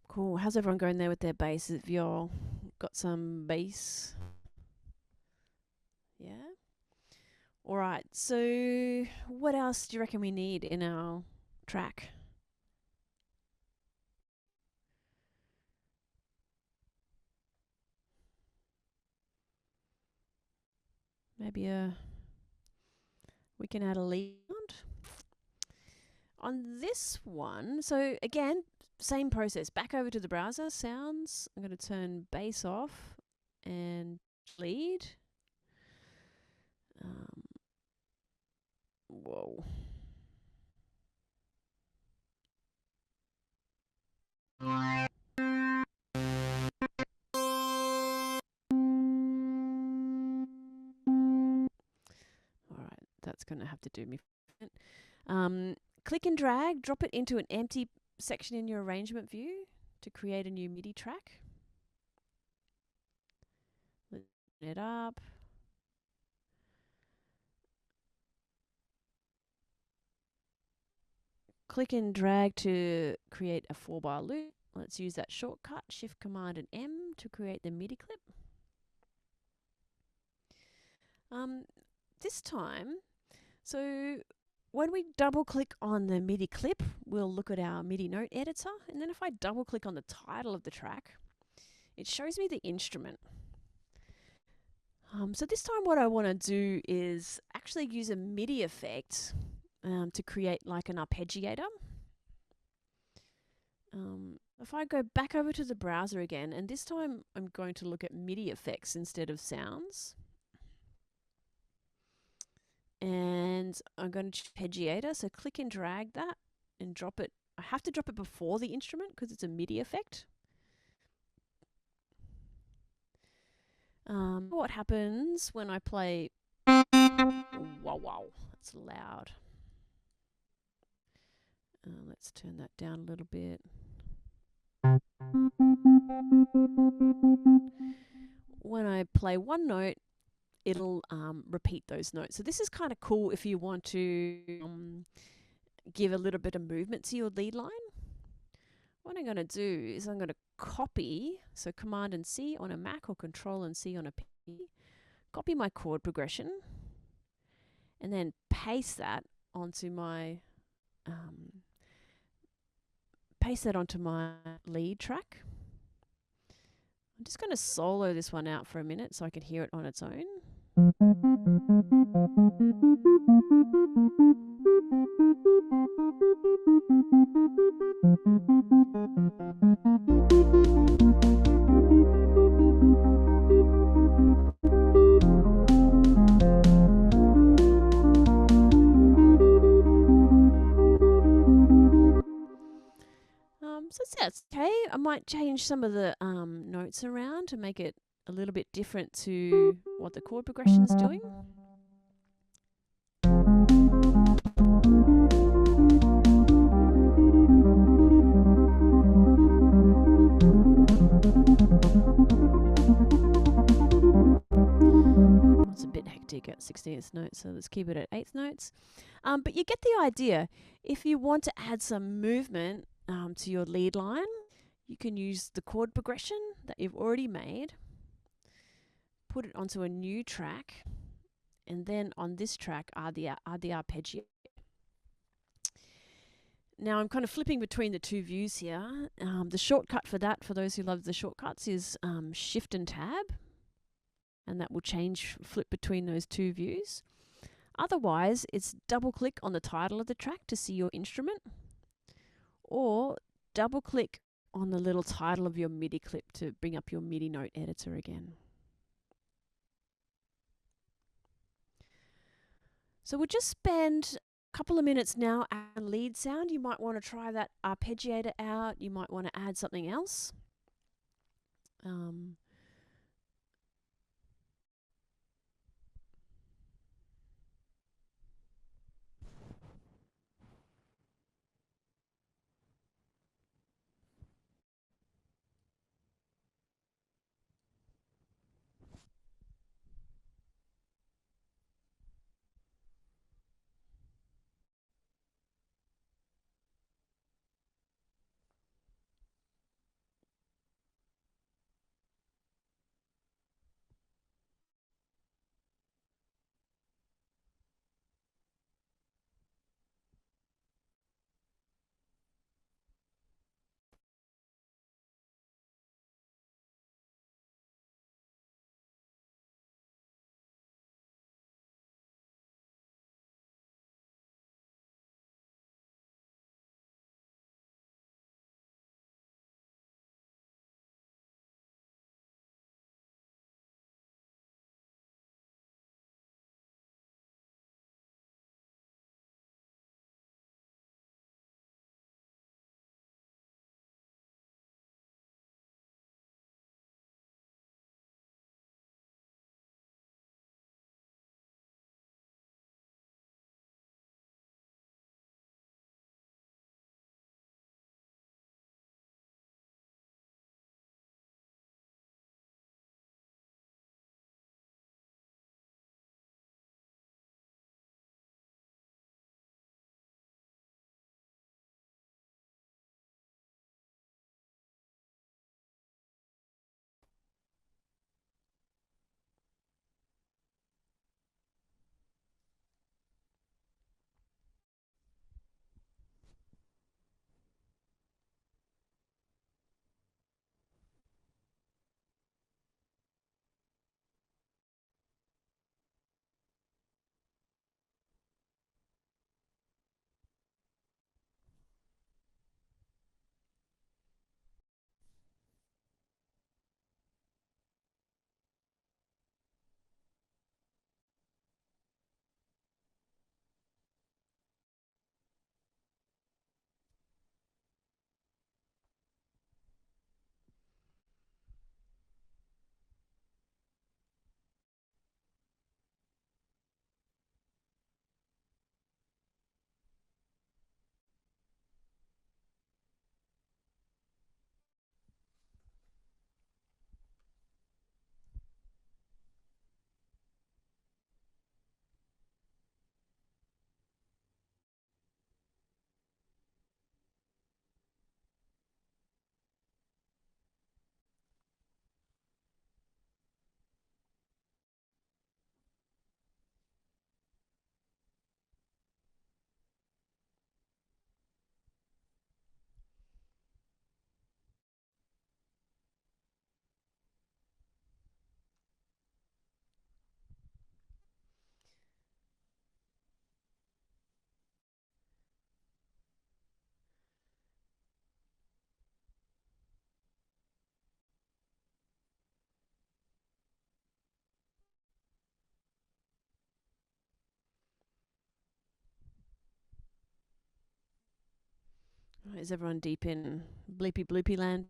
Cool. How's everyone going there with their bass? Have y'all got some bass? Yeah? All right. So what else do you reckon we need in our track? Maybe we can add a lead on this one. So again, same process. Back over to the browser, sounds. I'm going to turn bass off and lead. Whoa. have to do me. Click and drag, drop it into an empty section in your arrangement view to create a new MIDI track. Lift it up. Click and drag to create a 4-bar loop. Let's use that shortcut, Shift Command and M, to create the MIDI clip. This time, so when we double click on the MIDI clip, we'll look at our MIDI note editor, and then if I double click on the title of the track, it shows me the instrument. So this time what I want to do is actually use a MIDI effect to create like an arpeggiator. If I go back over to the browser again, and this time I'm going to look at MIDI effects instead of sounds. And I'm going to arpeggiator, so click and drag that and drop it. I have to drop it before the instrument because it's a MIDI effect. What happens when I play? Wow, wow, that's loud. Let's turn that down a little bit. When I play one note, it'll repeat those notes. So this is kind of cool if you want to give a little bit of movement to your lead line. What I'm going to do is I'm going to copy, so Command and C on a Mac or Control and C on a PC, copy my chord progression, and then paste that onto my lead track. I'm just going to solo this one out for a minute so I can hear it on its own. So that's okay. I might change some of the notes around to make it a little bit different to what the chord progression's doing. It's a bit hectic at 16th notes, so let's keep it at 8th notes. But you get the idea. If you want to add some movement to your lead line, you can use the chord progression that you've already made, put it onto a new track, and then on this track add the arpeggio. Now I'm kind of flipping between the two views here. The shortcut for that, for those who love the shortcuts, is Shift and Tab, and that will flip between those two views. Otherwise, it's double click on the title of the track to see your instrument, or double click on the little title of your MIDI clip to bring up your MIDI note editor again. So we'll just spend a couple of minutes now on lead sound. You might want to try that arpeggiator out. You might want to add something else. Is everyone deep in bleepy bloopy land?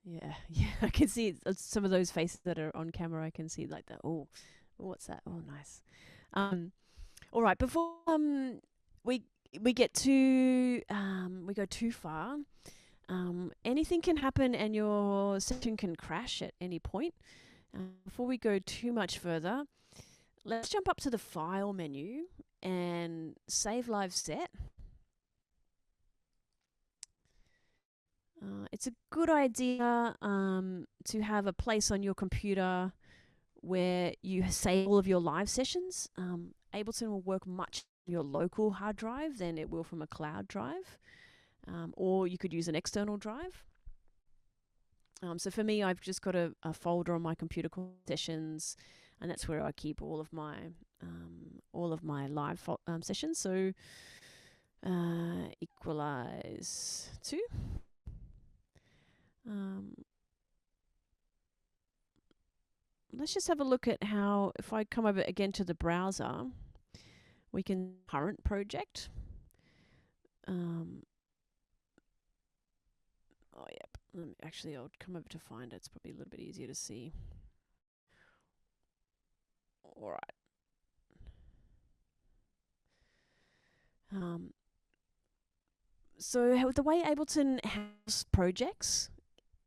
Yeah, yeah. I can see some of those faces that are on camera. I can see like that. Oh, what's that? Oh, nice. All right. Before we get too we go too far. Anything can happen, and your session can crash at any point. Before we go too much further, let's jump up to the File menu and Save Live Set. It's a good idea to have a place on your computer where you save all of your live sessions. Ableton will work much on your local hard drive than it will from a cloud drive, or you could use an external drive. So for me, I've just got a folder on my computer called Sessions, and that's where I keep all of my live sessions. So Equalize 2. Let's just have a look at how, if I come over again to the browser, we can current project. Oh, yep. Actually, I'll come over to find it. It's probably a little bit easier to see. All right. So the way Ableton has projects,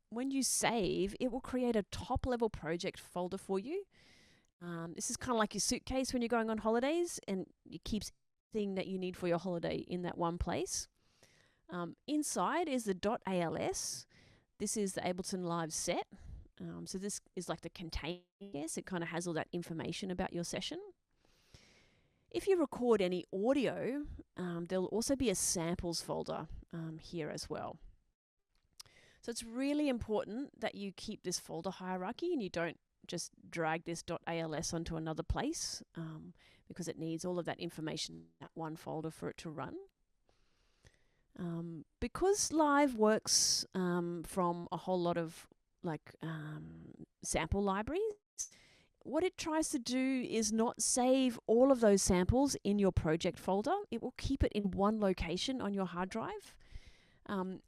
when you save, it will create a top-level project folder for you. This is kind of like your suitcase when you're going on holidays, and it keeps everything that you need for your holiday in that one place. Inside is the .als. This is the Ableton Live set. So this is like the container. Yes, it kind of has all that information about your session. If you record any audio, there'll also be a samples folder here as well. So it's really important that you keep this folder hierarchy and you don't just drag this .als onto another place, because it needs all of that information in that one folder for it to run. Because Live works from a whole lot of sample libraries, what it tries to do is not save all of those samples in your project folder. It will keep it in one location on your hard drive.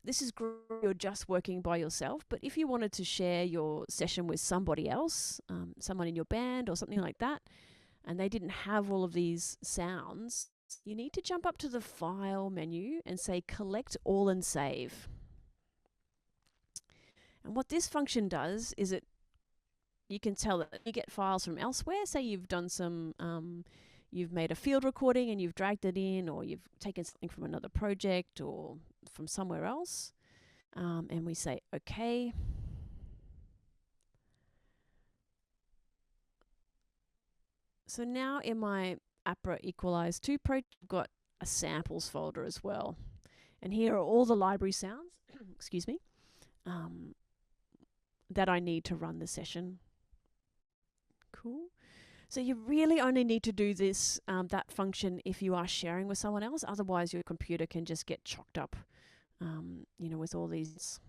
This is great if you're just working by yourself, but if you wanted to share your session with somebody else, someone in your band or something like that, and they didn't have all of these sounds, you need to jump up to the File menu and say Collect All and Save. And what this function does is you can tell that you get files from elsewhere. Say you've done you've made a field recording and you've dragged it in, or you've taken something from another project or from somewhere else. And we say, okay. So now in my APRA Equalize 2 project, I've got a samples folder as well. And here are all the library sounds, excuse me, that I need to run the session. Cool. So you really only need to do this, that function, if you are sharing with someone else. Otherwise, your computer can just get chocked up, with all these.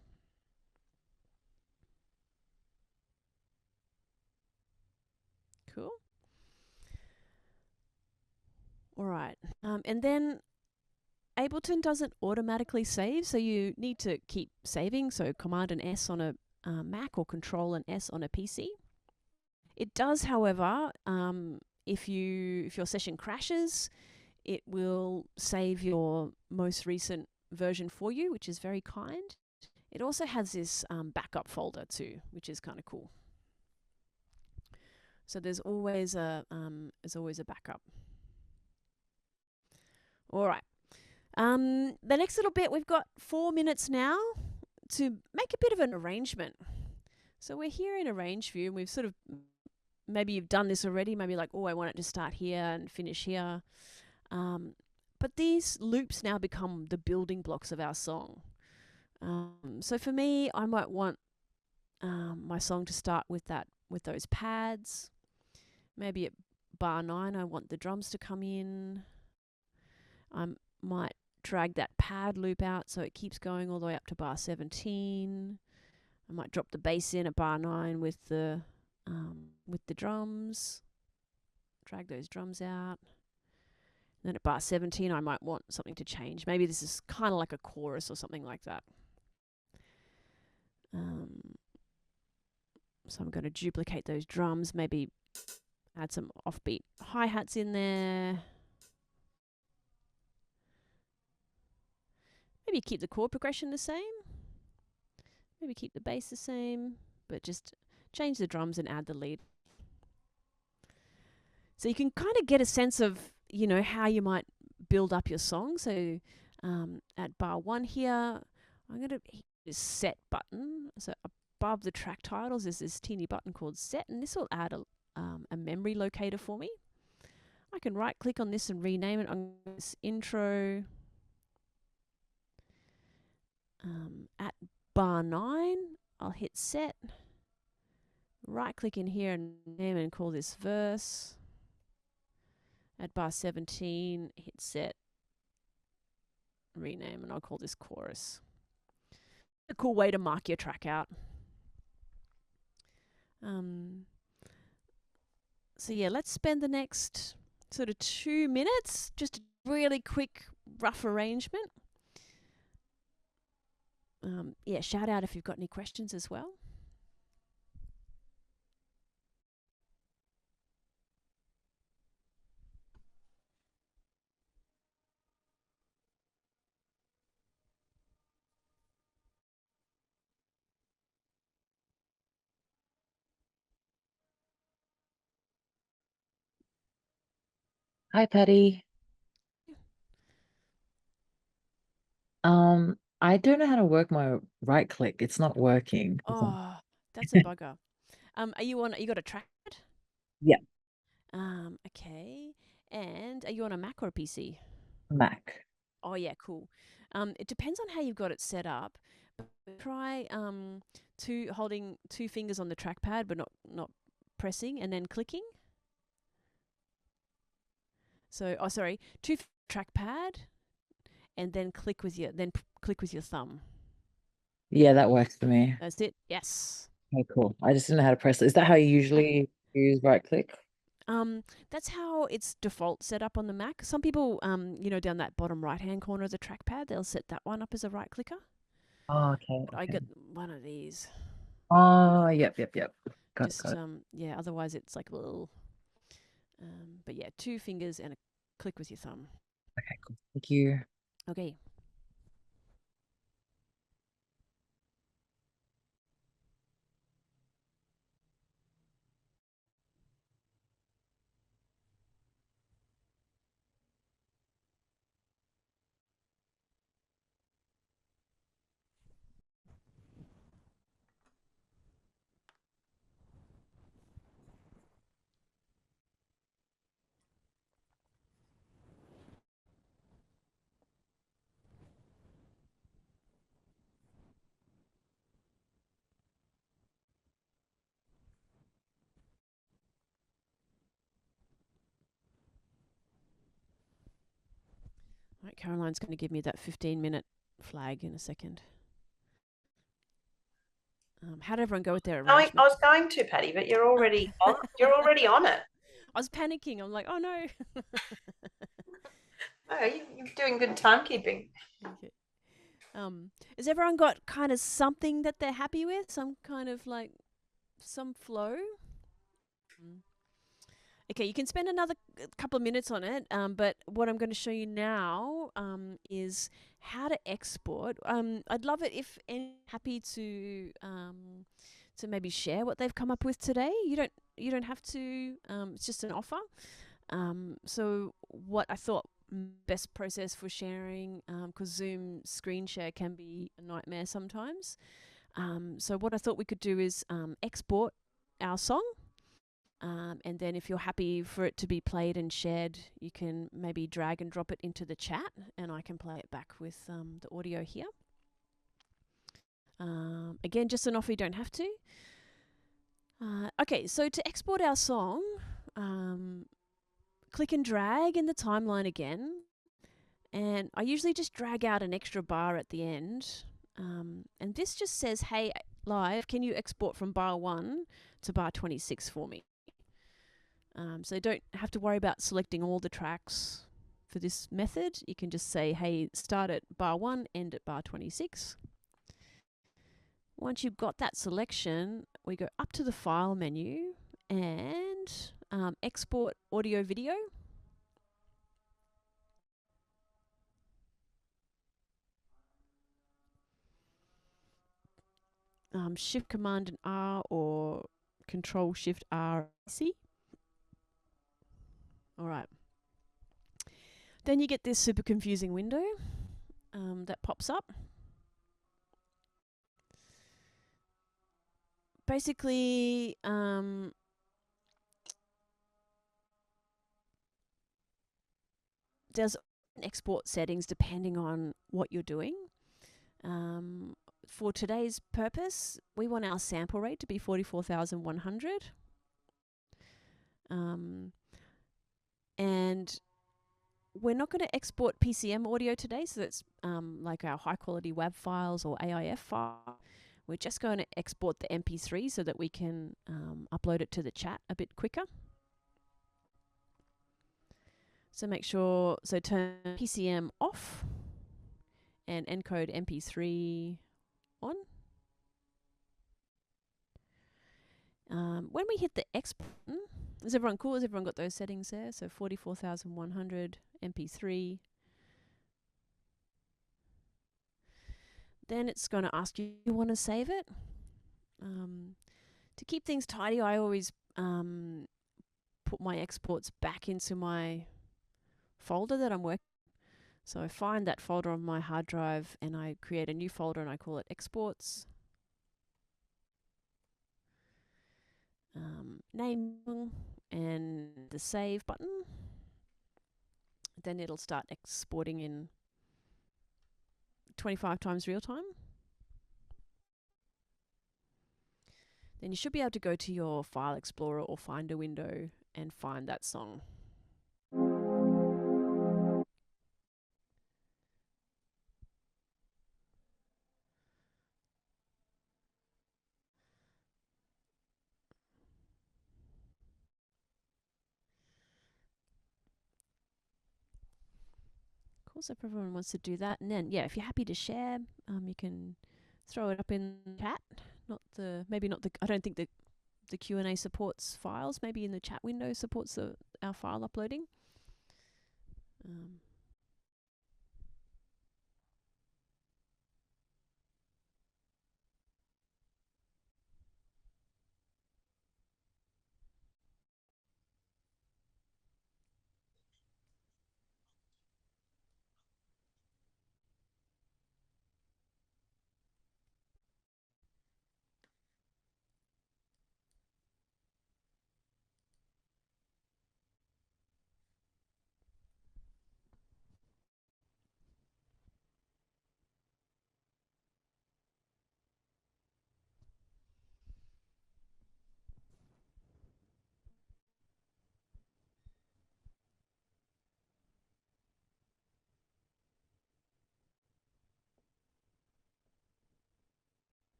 Cool. All right. And then Ableton doesn't automatically save, so you need to keep saving. So Command and S on a Mac or Control and S on a PC. It does, however, if your session crashes, it will save your most recent version for you, which is very kind. It also has this backup folder too, which is kind of cool. So there's always a backup. All right. The next little bit, we've got 4 minutes now to make a bit of an arrangement. So we're here in Arrange View, and we've sort of, maybe you've done this already, maybe like, oh, I want it to start here and finish here. But these loops now become the building blocks of our song. So for me, I might want my song to start with those pads. Maybe at bar 9, I want the drums to come in. I might drag that pad loop out so it keeps going all the way up to bar 17. I might drop the bass in at bar 9 with the drums. Drag those drums out. Then at bar 17, I might want something to change. Maybe this is kind of like a chorus or something like that. So I'm going to duplicate those drums, maybe add some offbeat hi-hats in there. Maybe keep the chord progression the same. Maybe keep the bass the same, but just change the drums and add the lead. So you can kind of get a sense of, you know, how you might build up your song. So at bar 1 here, I'm going to hit this set button. So above the track titles is this teeny button called set, and this will add a memory locator for me. I can right click on this and rename it on this intro. At bar 9, I'll hit set, right click in here and name and call this verse. At bar 17, hit set, rename, and I'll call this chorus. A cool way to mark your track out. So yeah, let's spend the next sort of 2 minutes, just a really quick, rough arrangement. Yeah, shout out if you've got any questions as well. Hi, Patty. I don't know how to work my right click. It's not working. Oh, that's a bugger. Are you on? You got a trackpad? Yeah. Okay. And are you on a Mac or a PC? Mac. Oh yeah, cool. It depends on how you've got it set up. Try holding 2 fingers on the trackpad, but not pressing, and then clicking. So, oh sorry, 2 trackpad, and then click with your thumb. Yeah, that works for me. That's it. Yes. Okay, cool. I just didn't know how to press it. Is that how you usually use right click? That's how it's default set up on the Mac. Some people, you know, down that bottom right-hand corner of the trackpad, they'll set that one up as a right clicker. Oh, okay. But I got one of these. Oh, yep. Got Just it. yeah. Otherwise, it's like a little. But yeah, 2 fingers and a click with your thumb. Okay, cool. Thank you. Okay. Right, Caroline's going to give me that 15-minute flag in a second. How did everyone go with their arrangement? I was going to, Patty, but you're already on. You're already on it. I was panicking. I'm like, oh no. Oh, you're doing good timekeeping. Okay. Has everyone got kind of something that they're happy with? Some kind of like some flow? Okay, you can spend another couple of minutes on it, but what I'm going to show you now is how to export. I'd love it if anyone's happy to maybe share what they've come up with today. You don't have to. It's just an offer. So what I thought best process for sharing, because Zoom screen share can be a nightmare sometimes. So what I thought we could do is export our song. And then if you're happy for it to be played and shared, you can maybe drag and drop it into the chat, and I can play it back with the audio here. Again, just an offer, you don't have to. Okay, so to export our song, click and drag in the timeline again. And I usually just drag out an extra bar at the end. And this just says, hey, Live, can you export from bar 1 to bar 26 for me? So don't have to worry about selecting all the tracks. for this method, you can just say, hey, start at bar 1, end at bar 26. Once you've got that selection, we go up to the File menu and Export Audio Video. Shift Command and R or Control Shift R, C. All right. Then you get this super confusing window that pops up. Basically, there's export settings depending on what you're doing. For today's purpose, we want our sample rate to be 44,100. And we're not going to export PCM audio today, so that's like our high quality WAV files or AIF file. We're just going to export the MP3 so that we can upload it to the chat a bit quicker. So make sure, so turn PCM off and encode MP3 on. When we hit the X button, is everyone cool? Has everyone got those settings there? So 44,100 MP3. Then it's going to ask you, you want to save it? To keep things tidy, I always put my exports back into my folder that I'm working. So I find that folder on my hard drive and I create a new folder and I call it exports. Name and the save button. Then it'll start exporting in 25 times real time. Then you should be able to go to your File Explorer or Finder window and find that song. Cool, so if everyone wants to do that, and then yeah, if you're happy to share, you can throw it up in chat. Not the, maybe not the, I don't think the Q&A supports files. Maybe in the chat window supports our file uploading.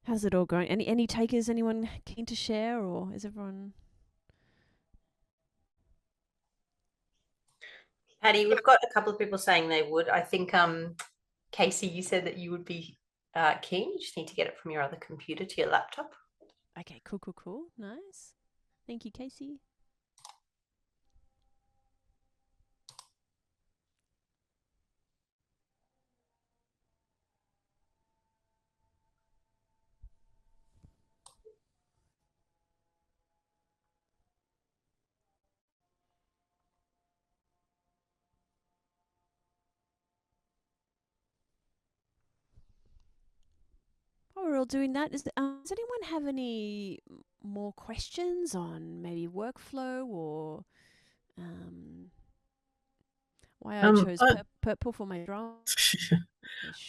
How's it all going? Any takers? Anyone keen to share, or is everyone? Patty, we've got a couple of people saying they would. I think, Casey, you said that you would be keen. You just need to get it from your other computer to your laptop. Okay, cool. Nice. Thank you, Casey. While we're all doing that, does anyone have any more questions on maybe workflow or why I chose purple for my drum.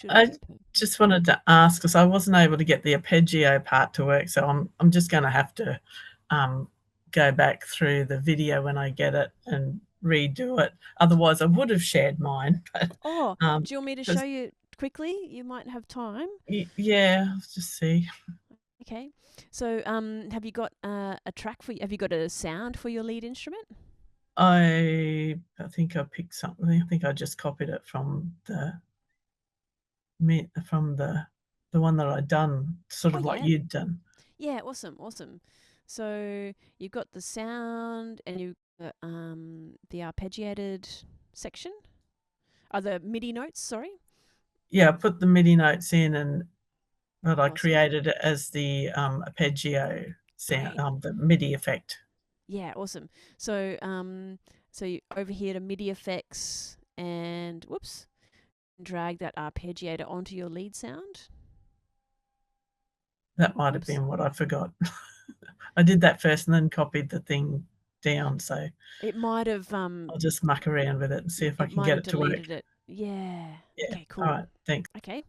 I just wanted to ask, because I wasn't able to get the arpeggio part to work, so I'm just going to have to go back through the video when I get it and redo it. Otherwise, I would have shared mine. But, do you want me to show you quickly? You might have time. Yeah, let's just see. Okay. So, have you got a track for? Have you got a sound for your lead instrument? I think I picked something. I think I just copied it from the one that I'd done, sort of like you'd done. Yeah, awesome. So you've got the sound and you've got the arpeggiated section. The MIDI notes, sorry. Yeah, I put the MIDI notes in, but I created it as the arpeggio sound, the MIDI effect. Yeah, awesome. So so you over here to MIDI effects and drag that arpeggiator onto your lead sound. That might have been what I forgot. I did that first and then copied the thing down, so it might have I'll just muck around with it and see if I can get it to work. Yeah. Okay, cool. All right, thanks. Okay.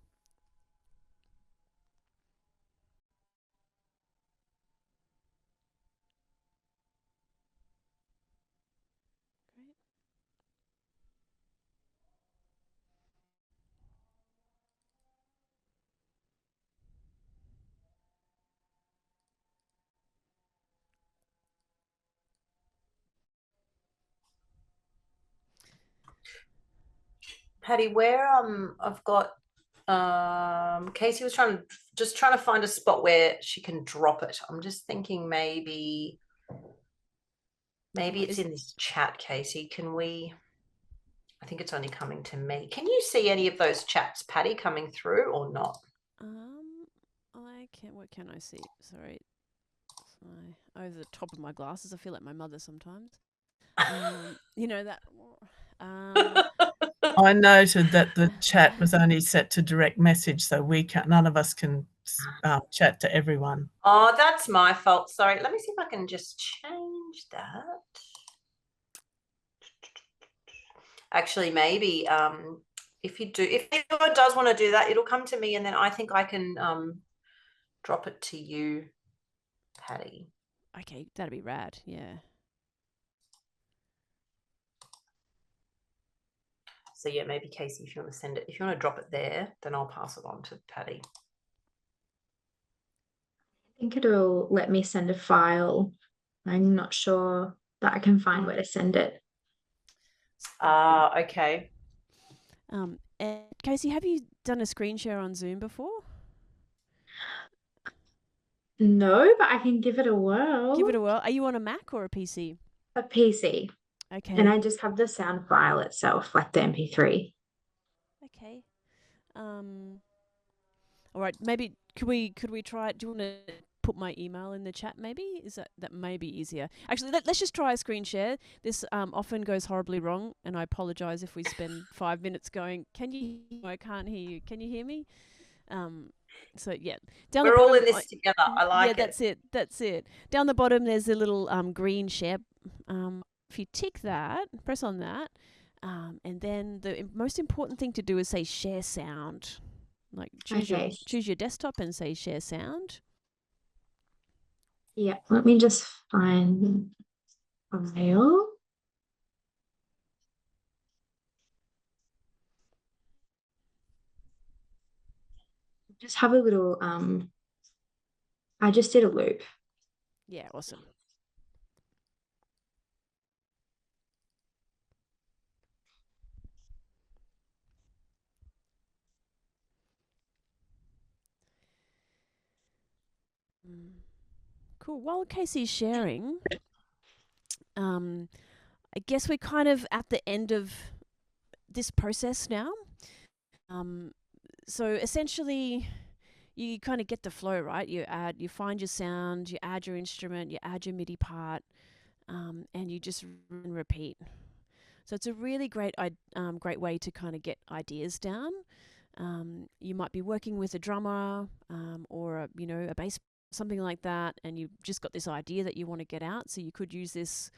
Patty, where I've got Casey was trying to find a spot where she can drop it. I'm just thinking maybe it's in this chat, Casey. Can we? I think it's only coming to me. Can you see any of those chats, Patty, coming through or not? I can't. What can I see? Sorry, over the top of my glasses. I feel like my mother sometimes. You know that. I noted that the chat was only set to direct message, so none of us can chat to everyone. Oh, that's my fault. Sorry. Let me see if I can just change that. Actually, maybe if anyone does want to do that, it'll come to me, and then I think I can drop it to you, Patty. Okay, that'd be rad. Yeah. So yeah, maybe Casey, if you want to send it, if you want to drop it there, then I'll pass it on to Patty. I think it'll let me send a file. I'm not sure that I can find where to send it. Okay. And Casey, have you done a screen share on Zoom before? No, but I can give it a whirl. Give it a whirl. Are you on a Mac or a PC? A PC. Okay. And I just have the sound file itself, like the MP3. Okay. All right. Maybe could we try it? Do you want to put my email in the chat? Maybe that may be easier. Actually, let's just try a screen share. This often goes horribly wrong, and I apologize if we spend 5 minutes going. Can you? I can't hear you. Can you hear me? So yeah, we're all in this together. I like it. Yeah, that's it. Down the bottom, there's a little green share. If you tick that, press on that, and then the most important thing to do is say share sound. Like choose your desktop and say share sound. Yeah, let me just find a file. Just have a little I just did a loop. Yeah, awesome. Cool. While Casey's sharing, I guess we're kind of at the end of this process now. So essentially, you kind of get the flow, right? You find your sound, you add your instrument, you add your MIDI part, and you just repeat. So it's a really great way to kind of get ideas down. You might be working with a drummer or a bass, something like that, and you've just got this idea that you want to get out. So you could use this,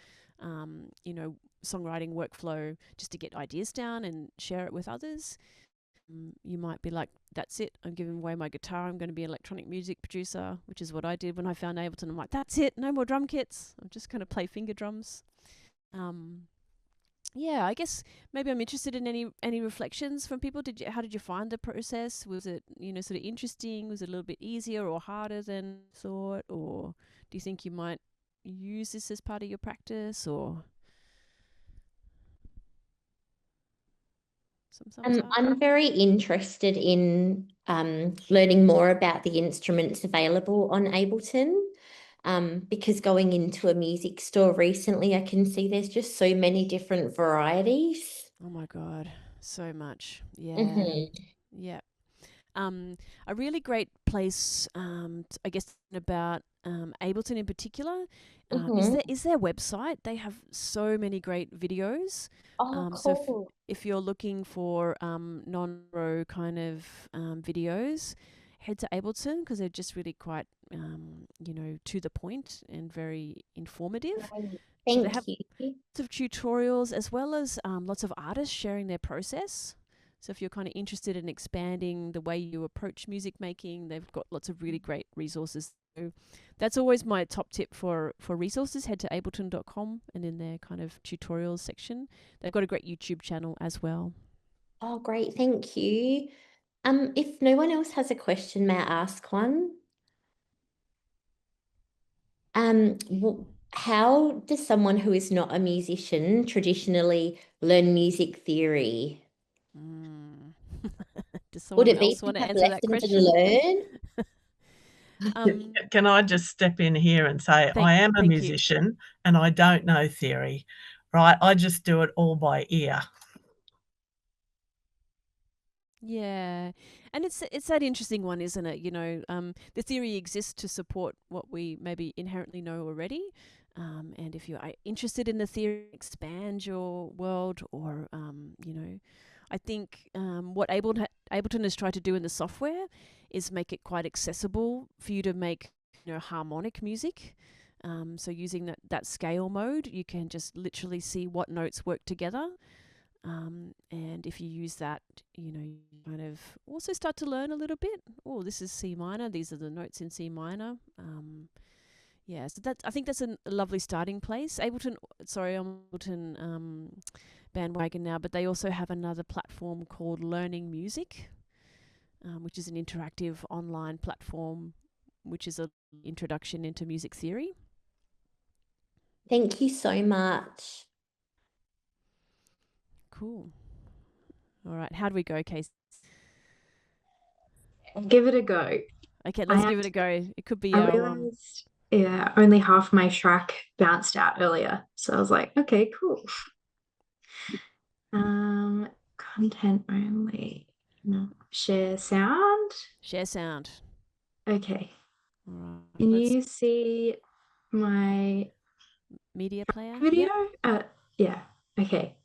songwriting workflow just to get ideas down and share it with others. You might be like, that's it, I'm giving away my guitar, I'm going to be an electronic music producer, which is what I did when I found Ableton. I'm like, that's it, no more drum kits, I'm just going to play finger drums. Yeah, I guess maybe I'm interested in any reflections from people. How did you find the process? Was it, sort of interesting? Was it a little bit easier or harder than thought? Or do you think you might use this as part of your practice? Or some thumbs up? I'm very interested in learning more about the instruments available on Ableton. Because going into a music store recently, I can see there's just so many different varieties. Oh my God, so much. Yeah. Mhm. Yeah. A really great place, I guess, about Ableton in particular, is their website. They have so many great videos. Oh, So cool. if you're looking for non-ro kind of videos, head to Ableton because they're just really quite, to the point and very informative. Great. So they Thank have you. lots of tutorials as well as lots of artists sharing their process. So if you're kind of interested in expanding the way you approach music making, they've got lots of really great resources. So that's always my top tip for resources. Head to ableton.com and in their kind of tutorials section, they've got a great YouTube channel as well. Oh, great. Thank you. If no one else has a question, may I ask one? How does someone who is not a musician traditionally learn music theory? Does Would someone it be else want to have answer that lessons question? and learn? Can I just step in here and say I am a musician and I don't know theory, right? I just do it all by ear. Yeah, and it's that interesting one, isn't it? The theory exists to support what we maybe inherently know already, and if you're interested in the theory, expand your world, or I think what Ableton has tried to do in the software is make it quite accessible for you to make harmonic music. So using that scale mode, you can just literally see what notes work together. And if you use that, you kind of also start to learn a little bit. Oh, this is C minor. These are the notes in C minor. Yeah, so I think that's a lovely starting place. I'm Ableton bandwagon now, but they also have another platform called Learning Music, which is an interactive online platform, which is an introduction into music theory. Thank you so much. Cool. All right, how do we go, Casey? Give it a go. Okay, let's give it a go. It could be I our realized, yeah, only half my track bounced out earlier. So I was like, okay, cool. Content only. No. Share sound. share sound. Okay. All right. Can you see my media player? video? Yep. Yeah. Okay.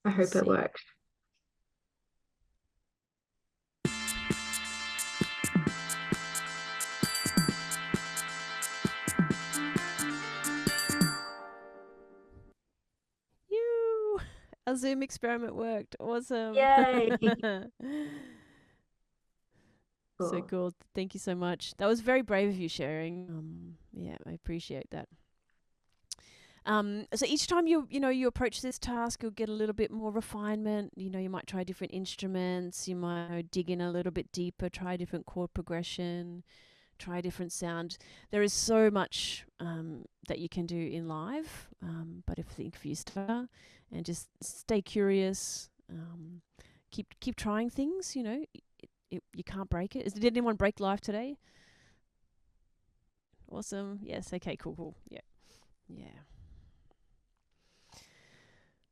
I hope it works. Our Zoom experiment worked. Awesome. Yay. So cool. Thank you so much. That was very brave of you sharing. Yeah, I appreciate that. So each time you approach this task, you'll get a little bit more refinement. You might try different instruments. You might dig in a little bit deeper, try different chord progression, try different sound. There is so much that you can do in live. But if you start and just stay curious, keep trying things. You can't break it. Did anyone break live today? Awesome. Yes. Okay. Cool. Yeah.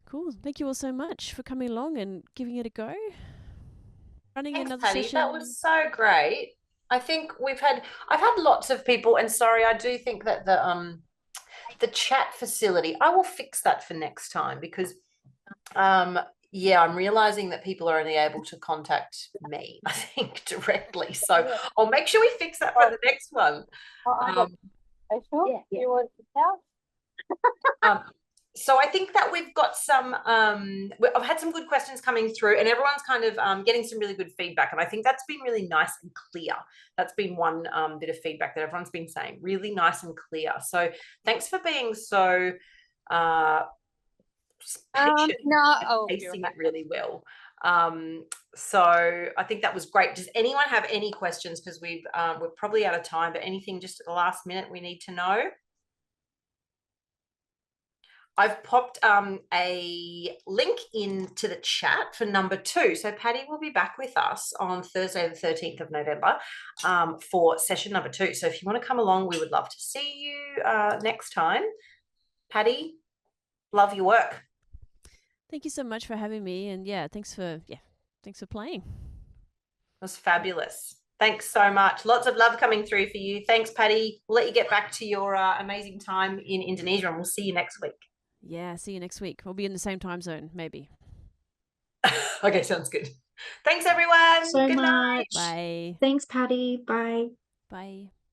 Cool. Thank you all so much for coming along and giving it a go. Running Thanks, another Patty. session. That was so great. I think I've had lots of people, and sorry, I do think that the chat facility, I will fix that for next time because yeah, I'm realizing that people are only able to contact me, I think, directly. So I'll make sure we fix that for the next one. Are you sure? Yeah. You want to tell? So I think that we've got some, I've had some good questions coming through, and everyone's kind of getting some really good feedback. And I think that's been really nice and clear. That's been one bit of feedback that everyone's been saying, really nice and clear. So thanks for being so patient and pacing it really well. So I think that was great. Does anyone have any questions? Because we're probably out of time, but anything just at the last minute we need to know? I've popped a link into the chat for number 2. So Patty will be back with us on Thursday, the 13th of November for session number 2. So if you want to come along, we would love to see you next time. Patty, love your work. Thank you so much for having me. And yeah, thanks for playing. It was fabulous. Thanks so much. Lots of love coming through for you. Thanks, Patty. We'll let you get back to your amazing time in Indonesia, and we'll see you next week. Yeah, see you next week. We'll be in the same time zone, maybe. Okay, sounds good. Thanks, everyone. So Good night. much. Bye. Thanks, Patty. Bye. Bye.